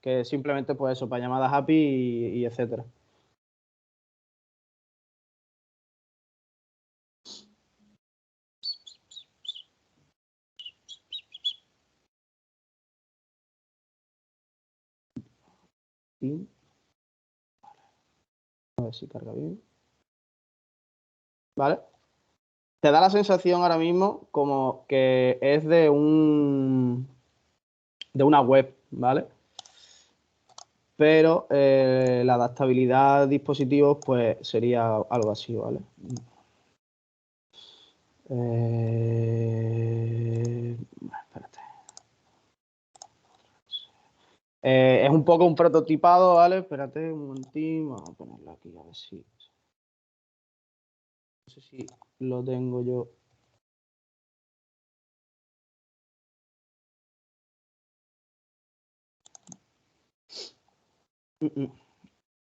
que simplemente pues eso, para llamadas API y etcétera. A ver si carga bien. ¿Vale? Te da la sensación ahora mismo como que es de una web, ¿vale? Pero la adaptabilidad a dispositivos pues sería algo así, ¿vale? Espérate. Es un poco un prototipado, ¿vale? Espérate un momentín, vamos a ponerlo aquí a ver si... No sé si lo tengo yo.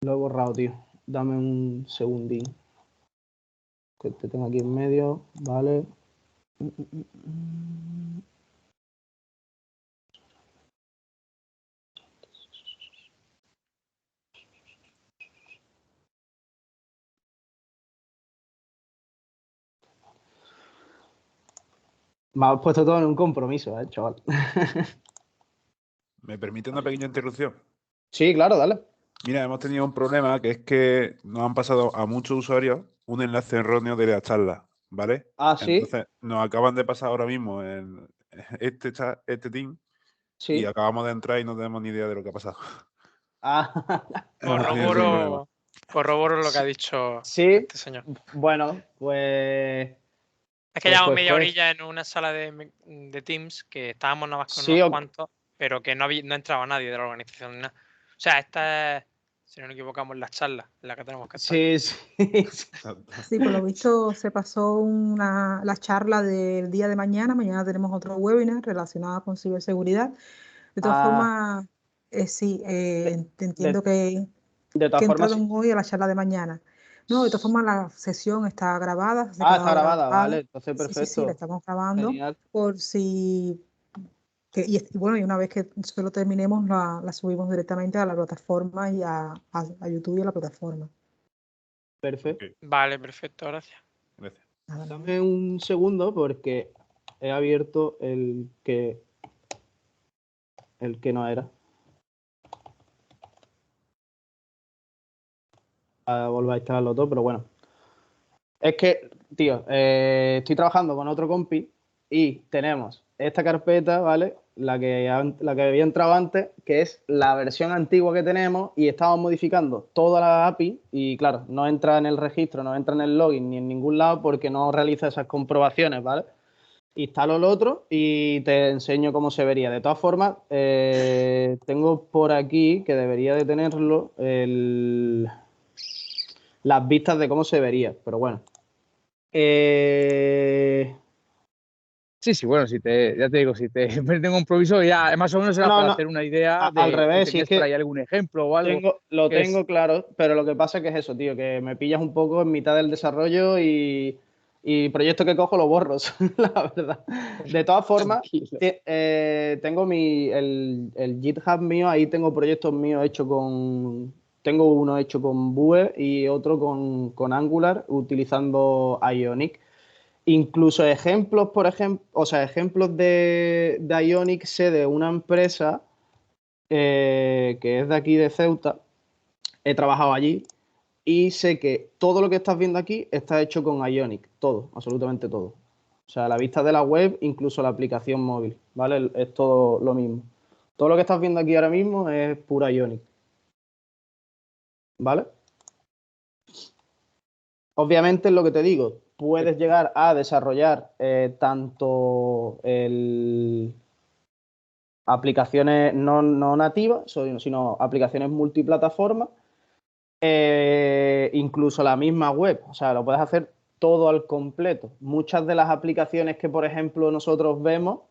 Lo he borrado, tío. Dame un segundín. Que te tengo aquí en medio, ¿vale? Me has puesto todo en un compromiso, chaval. ¿Me permite una pequeña interrupción? Sí, claro, dale. Mira, hemos tenido un problema que es que nos han pasado a muchos usuarios un enlace erróneo de la charla, ¿vale? Ah, sí. Entonces, nos acaban de pasar ahora mismo en este team Sí. y acabamos de entrar y no tenemos ni idea de lo que ha pasado. Ah, Hemos tenido ese problema. Corroboro lo que ha dicho sí. este señor. Bueno, pues... Es que llevamos media horilla en una sala de Teams que estábamos nada más con unos cuantos, pero que no entraba nadie de la organización ni nada. O sea, esta es, si no nos equivocamos, la charla en la que tenemos que estar. Sí, por lo visto se pasó la charla del día de mañana. Mañana tenemos otro webinar relacionado con ciberseguridad. De todas formas, sí, entiendo que entraron hoy a la charla de mañana. No, de todas formas la sesión está grabada. Está grabada, vale, entonces perfecto. Sí, la estamos grabando. Genial. Por si... y bueno, y una vez que solo terminemos, la subimos directamente a la plataforma y a YouTube y a la plataforma. Perfecto. Vale, perfecto, gracias. Dame un segundo porque he abierto el que no era. A volver a instalarlo todo, pero bueno. Es que, tío, estoy trabajando con otro compi y tenemos esta carpeta, ¿vale? La que había entrado antes, que es la versión antigua que tenemos y estamos modificando toda la API y, claro, no entra en el registro, no entra en el login ni en ningún lado porque no realiza esas comprobaciones, ¿vale? Instalo el otro y te enseño cómo se vería. De todas formas, tengo por aquí, que debería de tenerlo, las vistas de cómo se vería, pero bueno. Sí, bueno, ya te digo, si te meten un compromiso, ya más o menos era para hacer una idea de al revés, si es que por ahí algún ejemplo o algo. Lo tengo claro, pero lo que pasa es que es eso, tío, que me pillas un poco en mitad del desarrollo y proyecto que cojo lo borro, la verdad. De todas formas, tengo el GitHub mío, ahí tengo proyectos míos hechos tengo uno hecho con Vue y otro con Angular utilizando Ionic. Incluso ejemplos, ejemplos de Ionic sé de una empresa que es de aquí de Ceuta. He trabajado allí y sé que todo lo que estás viendo aquí está hecho con Ionic, todo, absolutamente todo. O sea, la vista de la web, incluso la aplicación móvil, ¿vale? Es todo lo mismo. Todo lo que estás viendo aquí ahora mismo es pura Ionic, ¿vale? Obviamente es lo que te digo, puedes llegar a desarrollar tanto aplicaciones no nativas, sino aplicaciones multiplataforma, incluso la misma web, o sea, lo puedes hacer todo al completo. Muchas de las aplicaciones que, por ejemplo, nosotros vemos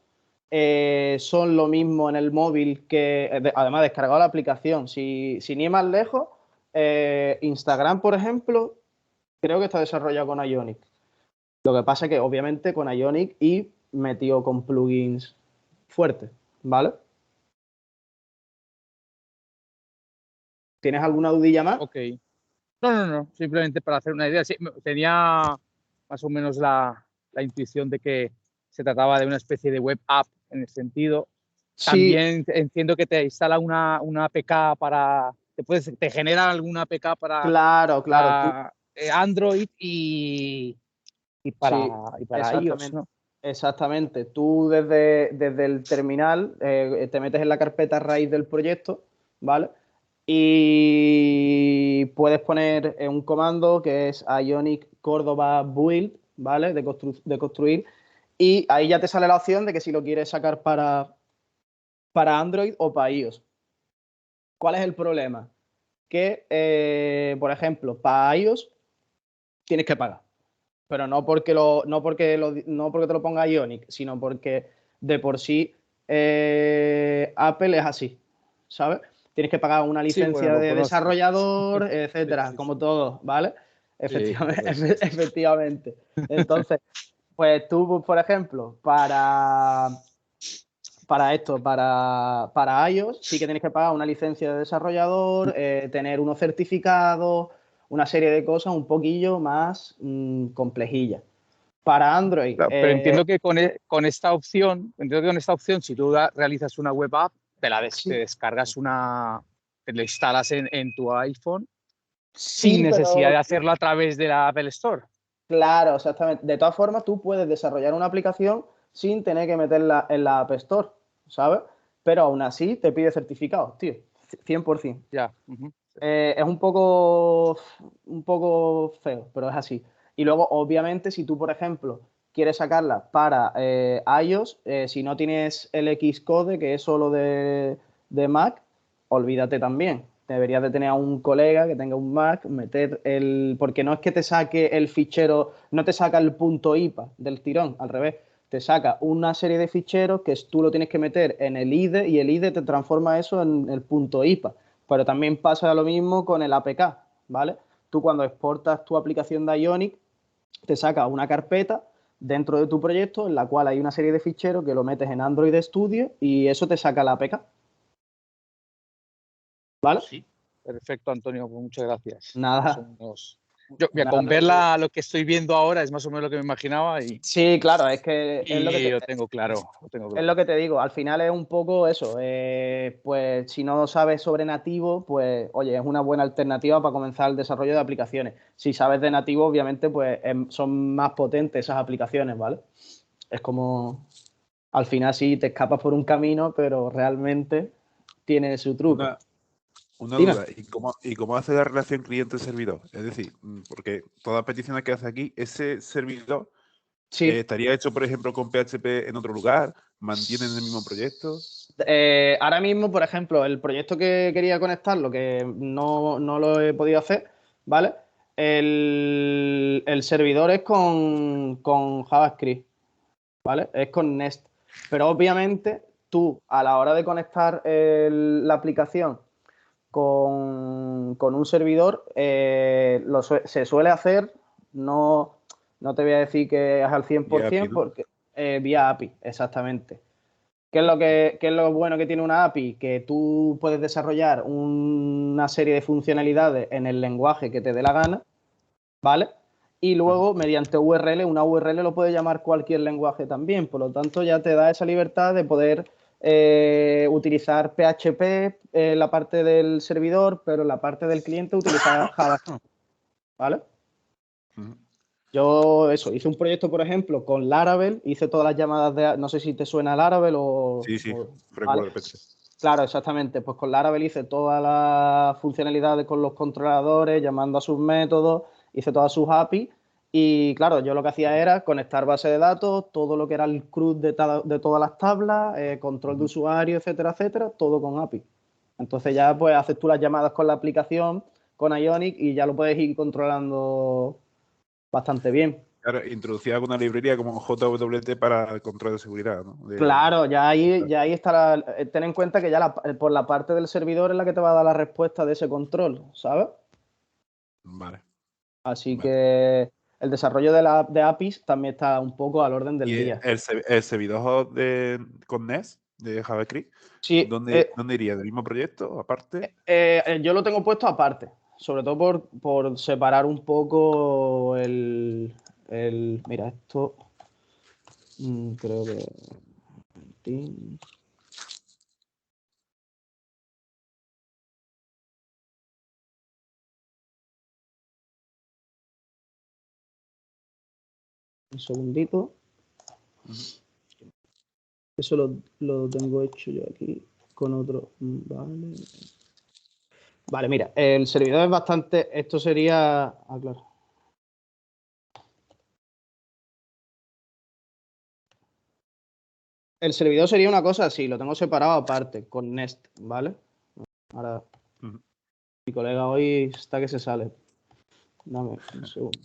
son lo mismo en el móvil que, además, descargado la aplicación. Si ni es más lejos, Instagram, por ejemplo, creo que está desarrollado con Ionic. Lo que pasa es que, obviamente, con Ionic y metido con plugins fuertes, ¿vale? ¿Tienes alguna dudilla más? Ok. No. Simplemente para hacer una idea. Sí, tenía más o menos la intuición de que se trataba de una especie de web app en el sentido. Sí. También entiendo que te instala una APK para... Te genera alguna APK para... Claro. Para Android y para iOS, ¿no? Exactamente. Tú desde el terminal te metes en la carpeta raíz del proyecto, ¿vale? Y puedes poner un comando que es Ionic Córdoba Build, ¿vale? De construir. Y ahí ya te sale la opción de que si lo quieres sacar para Android o para iOS. ¿Cuál es el problema? Que, por ejemplo, para iOS tienes que pagar. Pero no porque te lo ponga Ionic, sino porque de por sí Apple es así, ¿sabes? Tienes que pagar una licencia de desarrollador, etcétera, como todo, ¿vale? Efectivamente. Entonces, Pues tú, por ejemplo, para iOS sí que tienes que pagar una licencia de desarrollador, tener unos certificados, una serie de cosas un poquillo más complejillas. Para Android. Claro, pero entiendo que con esta opción, si tú realizas una web app, te descargas te la instalas en tu iPhone sin necesidad de hacerlo a través de la Apple Store. Claro, exactamente. De todas formas, tú puedes desarrollar una aplicación sin tener que meterla en la App Store, ¿sabes? Pero aún así te pide certificados, tío. 100%. Ya. Es un poco feo, pero es así. Y luego, obviamente, si tú, por ejemplo, quieres sacarla para iOS, si no tienes el Xcode, que es solo de Mac, olvídate también. Deberías de tener a un colega que tenga un Mac, porque no es que te saque el fichero, no te saca el punto IPA del tirón, al revés. Te saca una serie de ficheros que tú lo tienes que meter en el IDE y el IDE te transforma eso en el punto IPA. Pero también pasa lo mismo con el APK, ¿vale? Tú cuando exportas tu aplicación de Ionic, te saca una carpeta dentro de tu proyecto en la cual hay una serie de ficheros que lo metes en Android Studio y eso te saca la APK. ¿Vale? Sí. Perfecto, Antonio, pues muchas gracias. Nada. Con verla, lo que estoy viendo ahora es más o menos lo que me imaginaba. Sí, claro, es que lo tengo claro. Es lo que te digo, al final es un poco eso, pues si no sabes sobre nativo, pues oye, es una buena alternativa para comenzar el desarrollo de aplicaciones. Si sabes de nativo, obviamente, pues son más potentes esas aplicaciones, ¿vale? Es como, al final sí, te escapas por un camino, pero realmente tiene su truco. Una duda, ¿y cómo hace la relación cliente-servidor? Es decir, porque todas las peticiones que hace aquí, ese servidor estaría hecho, por ejemplo, con PHP en otro lugar, ¿mantienen el mismo proyecto? Ahora mismo, por ejemplo, el proyecto que quería conectarlo, que no lo he podido hacer, ¿vale? El servidor es con JavaScript, ¿vale? Es con Nest. Pero obviamente tú, a la hora de conectar la aplicación con un servidor, se suele hacer, no te voy a decir que es al 100%, Vía API, ¿no? porque vía API, exactamente. ¿Qué es lo bueno que tiene una API? Que tú puedes desarrollar una serie de funcionalidades en el lenguaje que te dé la gana, ¿vale? Y luego, mediante una URL lo puede llamar cualquier lenguaje también. Por lo tanto, ya te da esa libertad de poder utilizar PHP en la parte del servidor, pero en la parte del cliente utilizar JavaScript, ¿vale? Yo hice un proyecto, por ejemplo, con Laravel, hice todas las llamadas no sé si te suena Laravel o... Sí, ¿vale? Claro, exactamente. Pues con Laravel hice todas las funcionalidades con los controladores, llamando a sus métodos, hice todas sus APIs y claro, yo lo que hacía era conectar base de datos, todo lo que era el CRUD de todas las tablas, control de usuario, etcétera, etcétera, todo con API. Entonces ya pues haces tú las llamadas con la aplicación, con Ionic y ya lo puedes ir controlando bastante bien. Claro, introducía alguna librería como JWT para el control de seguridad, ¿no? Claro, ya ahí está. Ten en cuenta que ya por la parte del servidor es la que te va a dar la respuesta de ese control, ¿sabes? Vale. Así que el desarrollo de APIs también está un poco al orden del día. ¿El servidor con Nest de JavaScript? Sí, ¿Dónde iría? ¿Del mismo proyecto, aparte? yo lo tengo puesto aparte, sobre todo por separar un poco mira, esto creo que... Un segundito. Eso lo tengo hecho yo aquí con otro. Vale. Vale, mira, el servidor es bastante. Esto sería. Ah, claro. El servidor sería una cosa así, lo tengo separado aparte, con Nest, ¿vale? Ahora. Mi colega hoy está que se sale. Dame un segundo.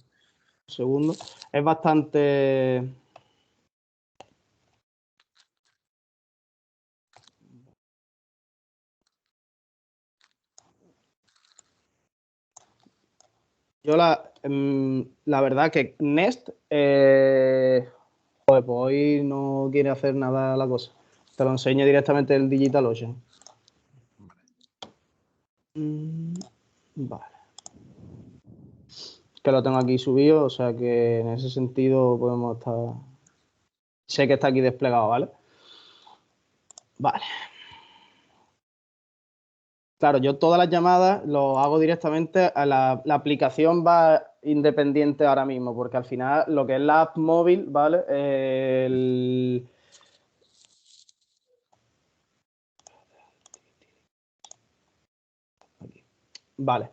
Un segundo. Es bastante. Yo la verdad que Nest Pues hoy no quiere hacer nada la cosa. Te lo enseño directamente el DigitalOcean. Vale. Que lo tengo aquí subido, o sea que en ese sentido podemos estar... Sé que está aquí desplegado, ¿vale? Vale. Claro, yo todas las llamadas lo hago directamente a la aplicación va independiente ahora mismo, porque al final lo que es la app móvil, ¿vale? Vale.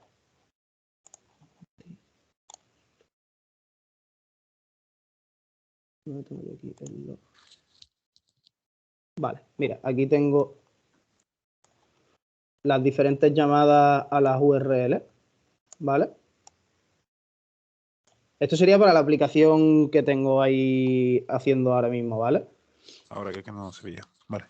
Vale, mira, aquí tengo las diferentes llamadas a las URL, ¿vale? Esto sería para la aplicación que tengo ahí haciendo ahora mismo, ¿vale? Ahora que no se veía. Vale.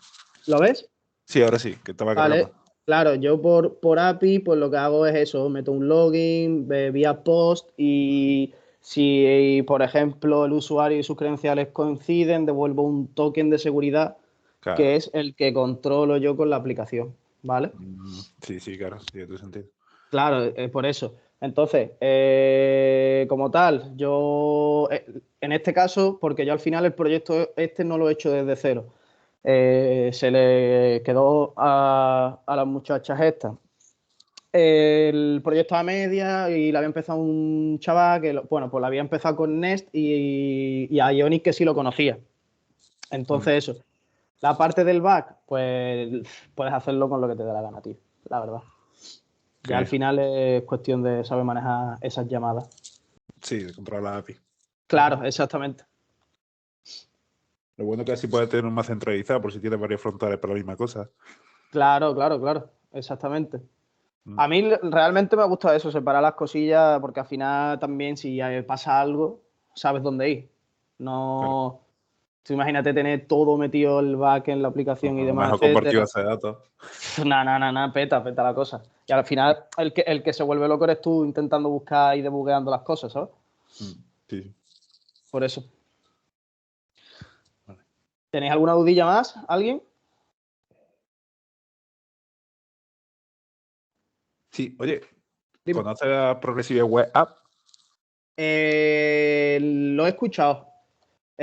¿Lo ves? Sí, ahora sí, que estaba Vale. cargando. Claro, yo por API, pues lo que hago es eso, meto un login vía post y si, por ejemplo, el usuario y sus credenciales coinciden, devuelvo un token de seguridad que es el que controlo yo con la aplicación, ¿vale? Sí, claro, tiene tu sentido. Claro, es por eso. Entonces, como tal, yo, en este caso, porque yo al final el proyecto este no lo he hecho desde cero. Se le quedó a las muchachas estas el proyecto a media y lo había empezado un chaval que, bueno, pues lo había empezado con Nest y a Ionic que sí lo conocía. Entonces eso, la parte del back, pues puedes hacerlo con lo que te dé la gana, tío, la verdad. Ya al final es cuestión de saber manejar esas llamadas. Sí, de controlar la API. Claro, exactamente. Lo bueno es que así puedes tener más centralizado por si tienes varios frontales para la misma cosa. Claro, exactamente. A mí realmente me gusta eso, separar las cosillas, porque al final también si pasa algo, sabes dónde ir. No... Claro. Tú imagínate tener todo metido el back en la aplicación y demás, mejor compartir base de datos. No, peta la cosa. Y al final el que se vuelve loco eres tú intentando buscar y debugueando las cosas, ¿sabes? Sí. Por eso. Vale. ¿Tenéis alguna dudilla más? ¿Alguien? Sí, oye, ¿conoces la Progressive Web App? Lo he escuchado.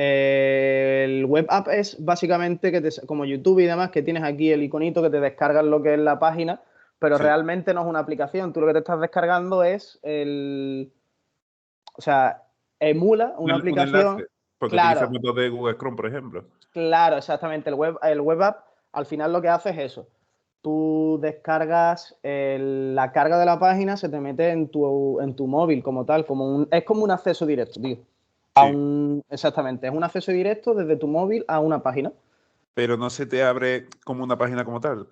El web app es básicamente que como YouTube y demás, que tienes aquí el iconito que te descargas lo que es la página, pero realmente no es una aplicación. Tú lo que te estás descargando es o sea, emula una aplicación. Un enlace, porque utiliza el método de Google Chrome, por ejemplo. Claro, exactamente. El web app al final lo que hace es eso. Tú descargas la carga de la página, se te mete en tu móvil como tal, es como un acceso directo, tío. Exactamente, es un acceso directo desde tu móvil a una página. Pero no se te abre como una página como tal,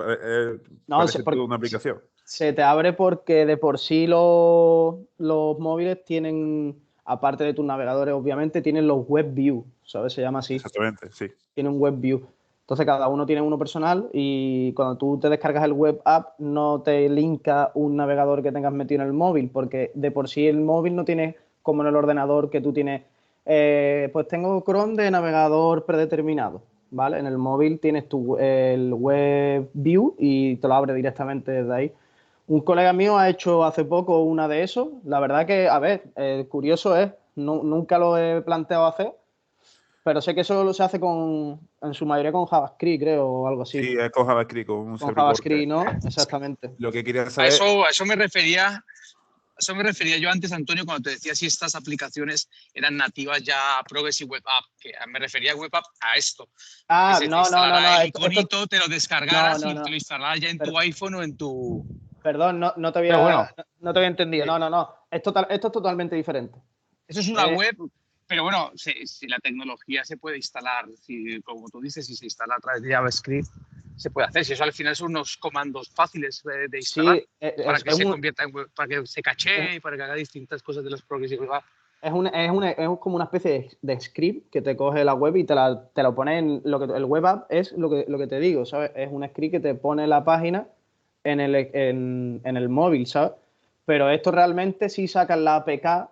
No, parece una aplicación. Se te abre porque de por sí los móviles tienen, aparte de tus navegadores, obviamente, tienen los web view, ¿sabes? Se llama así. Exactamente, sí. Tiene un web view. Entonces cada uno tiene uno personal y cuando tú te descargas el web app no te linka un navegador que tengas metido en el móvil, porque de por sí el móvil no tiene como en el ordenador que tú tienes, pues tengo Chrome de navegador predeterminado, ¿vale? En el móvil tienes el web view y te lo abre directamente desde ahí. Un colega mío ha hecho hace poco una de esos. La verdad que, a ver, curioso es, nunca lo he planteado hacer, pero sé que eso se hace en su mayoría con JavaScript, creo, o algo así. Sí, es con JavaScript, con un servidor. JavaScript, ¿no? Exactamente. Lo que quería saber... A eso me refería yo antes, Antonio, cuando te decía si estas aplicaciones eran nativas ya Progressive Web App, que me refería a Web App a esto. Ah, que no. El iconito, te lo descargaras y te lo instalaras ya en tu iPhone o en tu... Perdón, no te había entendido. No. Esto es totalmente diferente. Eso es una web, pero bueno, si la tecnología se puede instalar, como tú dices, si se instala a través de JavaScript, se puede hacer. Si eso al final son unos comandos fáciles de instalar para que se convierta en web, para que se cachee y para que haga distintas cosas de los Progressive Web App. Es como una especie de script que te coge la web y te lo pone en el web app es lo que te digo, ¿sabes? Es un script que te pone la página en el móvil, ¿sabes? Pero esto realmente sí sacan la APK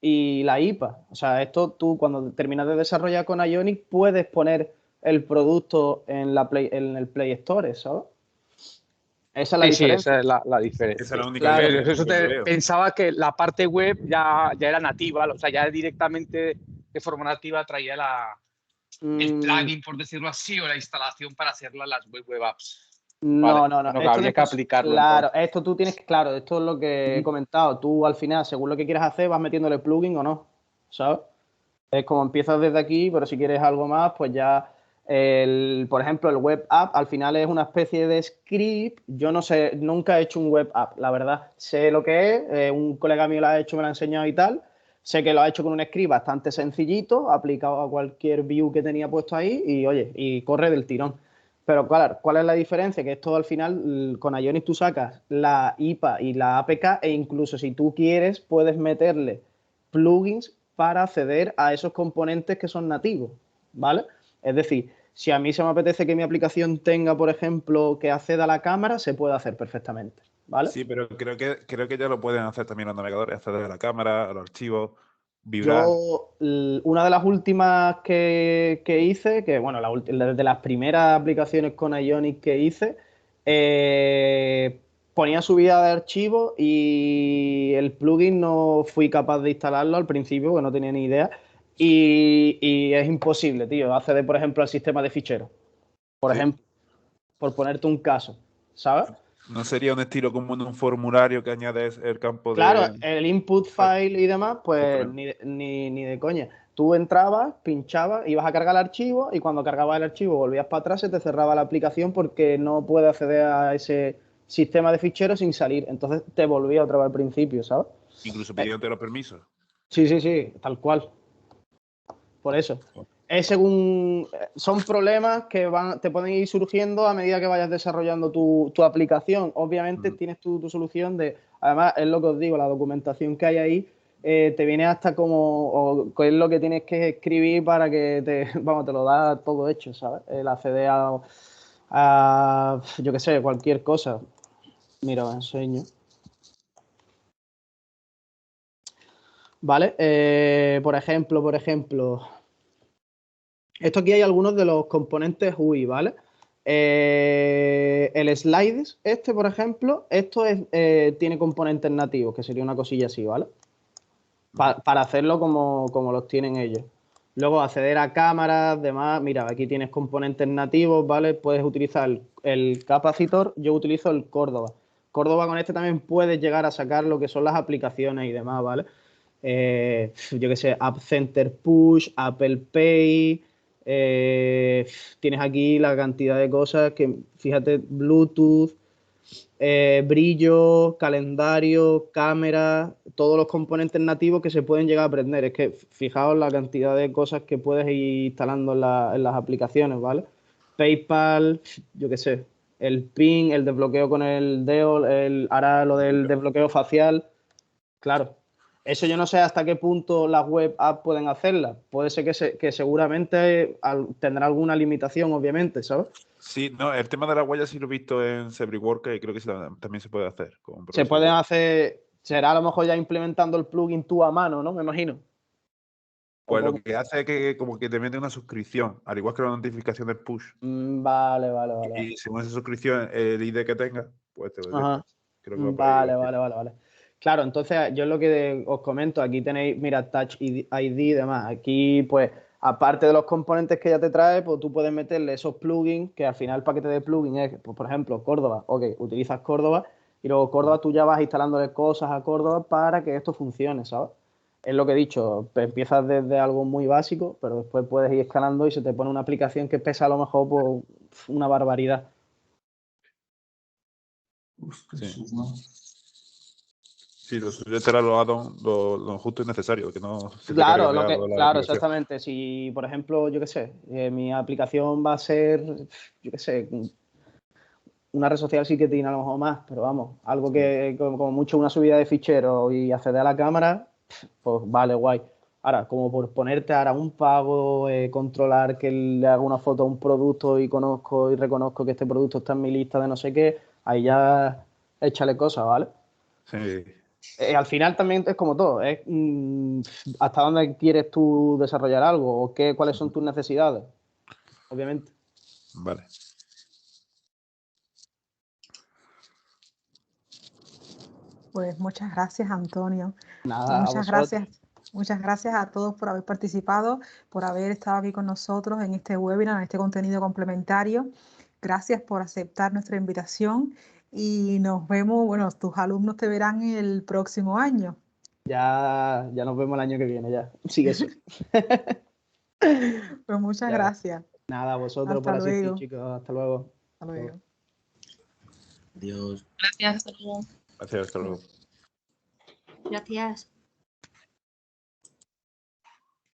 y la IPA. O sea, esto tú cuando terminas de desarrollar con Ionic puedes poner el producto en el Play Store, ¿sabes? Esa es la diferencia. Sí, esa es la diferencia. Esa es la única diferencia que veo. Pensaba que la parte web ya era nativa, o sea, ya directamente de forma nativa traía el plugin, por decirlo así, o la instalación para hacerla en las web apps. No. Esto habría que aplicarlo. Claro, esto tú tienes que, claro, esto es lo que he comentado. Tú al final, según lo que quieras hacer, vas metiéndole plugin o no, ¿sabes? Es como empiezas desde aquí, pero si quieres algo más, pues ya, por ejemplo, el web app al final es una especie de script. Yo no sé, nunca he hecho un web app, la verdad. Sé lo que es, un colega mío lo ha hecho, me lo ha enseñado y tal. Sé que lo ha hecho con un script bastante sencillito, aplicado a cualquier view que tenía puesto ahí y, oye, y corre del tirón. Pero claro, ¿cuál es la diferencia? Que esto al final, con Ionic tú sacas la IPA y la APK e incluso si tú quieres puedes meterle plugins para acceder a esos componentes que son nativos, ¿vale? Es decir, si a mí se me apetece que mi aplicación tenga, por ejemplo, que acceda a la cámara, se puede hacer perfectamente, ¿vale? Sí, pero creo que ya lo pueden hacer también los navegadores, acceder a la cámara, a los archivos, vibrar. Yo, una de las últimas que hice, que bueno, de las primeras aplicaciones con Ionic que hice, ponía subida de archivos y el plugin no fui capaz de instalarlo al principio, porque no tenía ni idea. Y es imposible, tío, acceder, por ejemplo, al sistema de ficheros. Por ejemplo, por ponerte un caso, ¿sabes? ¿No sería un estilo como en un formulario que añades el campo Claro, el input file y demás, pues ni de coña. Tú entrabas, pinchabas, ibas a cargar el archivo y cuando cargabas el archivo volvías para atrás, se te cerraba la aplicación porque no puede acceder a ese sistema de ficheros sin salir. Entonces te volvía otra vez al principio, ¿sabes? Incluso pidiéndote los permisos. Sí, tal cual. Por eso. Son problemas que te pueden ir surgiendo a medida que vayas desarrollando tu aplicación. Obviamente tienes tu solución además es lo que os digo, la documentación que hay ahí te viene hasta qué es lo que tienes que escribir para que te lo da todo hecho, ¿sabes? El acceder a yo qué sé, cualquier cosa. Mira, os enseño. Vale, por ejemplo, esto aquí hay algunos de los componentes UI, ¿vale? El slides, por ejemplo, tiene componentes nativos, que sería una cosilla así, ¿vale? Para hacerlo como los tienen ellos. Luego acceder a cámaras, demás. Mira, aquí tienes componentes nativos, ¿vale? Puedes utilizar el capacitor, yo utilizo el Córdoba. Córdoba con este también puedes llegar a sacar lo que son las aplicaciones y demás, ¿vale? Yo qué sé, App Center Push, Apple Pay. Tienes aquí la cantidad de cosas que, fíjate, Bluetooth, brillo, calendario, cámara, todos los componentes nativos que se pueden llegar a aprender. Es que fijaos la cantidad de cosas que puedes ir instalando en las aplicaciones, ¿vale? PayPal, yo qué sé, el PIN, el desbloqueo con el dedo, ahora lo del desbloqueo facial. Claro. Eso yo no sé hasta qué punto las web apps pueden hacerla. Puede ser que seguramente tendrá alguna limitación, obviamente, ¿sabes? Sí, no, el tema de la huella sí lo he visto en SebriWork y creo que también se puede hacer. Se pueden hacer, será a lo mejor ya implementando el plugin tú a mano, ¿no? Me imagino. Pues lo que hace es que como que te mete una suscripción, al igual que la notificación del push. Vale. Y según esa suscripción, el ID que tenga, pues te lo creo que vale. Claro, entonces yo es lo que os comento, aquí tenéis, mira, Touch ID y demás. Aquí, pues, aparte de los componentes que ya te trae, pues tú puedes meterle esos plugins, que al final el paquete de plugins es, pues, por ejemplo, Córdoba. Ok, utilizas Córdoba y luego Córdoba tú ya vas instalándole cosas a Córdoba para que esto funcione, ¿sabes? Es lo que he dicho, empiezas desde algo muy básico, pero después puedes ir escalando y se te pone una aplicación que pesa a lo mejor por una barbaridad. Sí, lo suyo será los add-ons, lo justo y necesario, que no se Claro, exactamente. Si, por ejemplo, yo qué sé, mi aplicación va a ser, yo qué sé, una red social sí que tiene a lo mejor más, pero vamos, algo que como mucho una subida de ficheros y acceder a la cámara, pues vale, guay. Ahora, como por ponerte ahora un pago, controlar que le haga una foto a un producto y reconozco que este producto está en mi lista de no sé qué, ahí ya échale cosas, ¿vale? Sí. Al final también es como todo, es hasta dónde quieres tú desarrollar algo o cuáles son tus necesidades, obviamente. Vale. Pues muchas gracias, Antonio. Nada, Muchas gracias a todos por haber participado, por haber estado aquí con nosotros en este webinar, en este contenido complementario. Gracias por aceptar nuestra invitación y nos vemos, bueno, tus alumnos te verán el próximo año. Ya nos vemos el año que viene, ya. Sigue eso. Pues muchas gracias. Nada, a vosotros por asistir, chicos. Hasta luego. Hasta luego. Adiós. Gracias, hasta luego. Gracias, hasta luego. Gracias.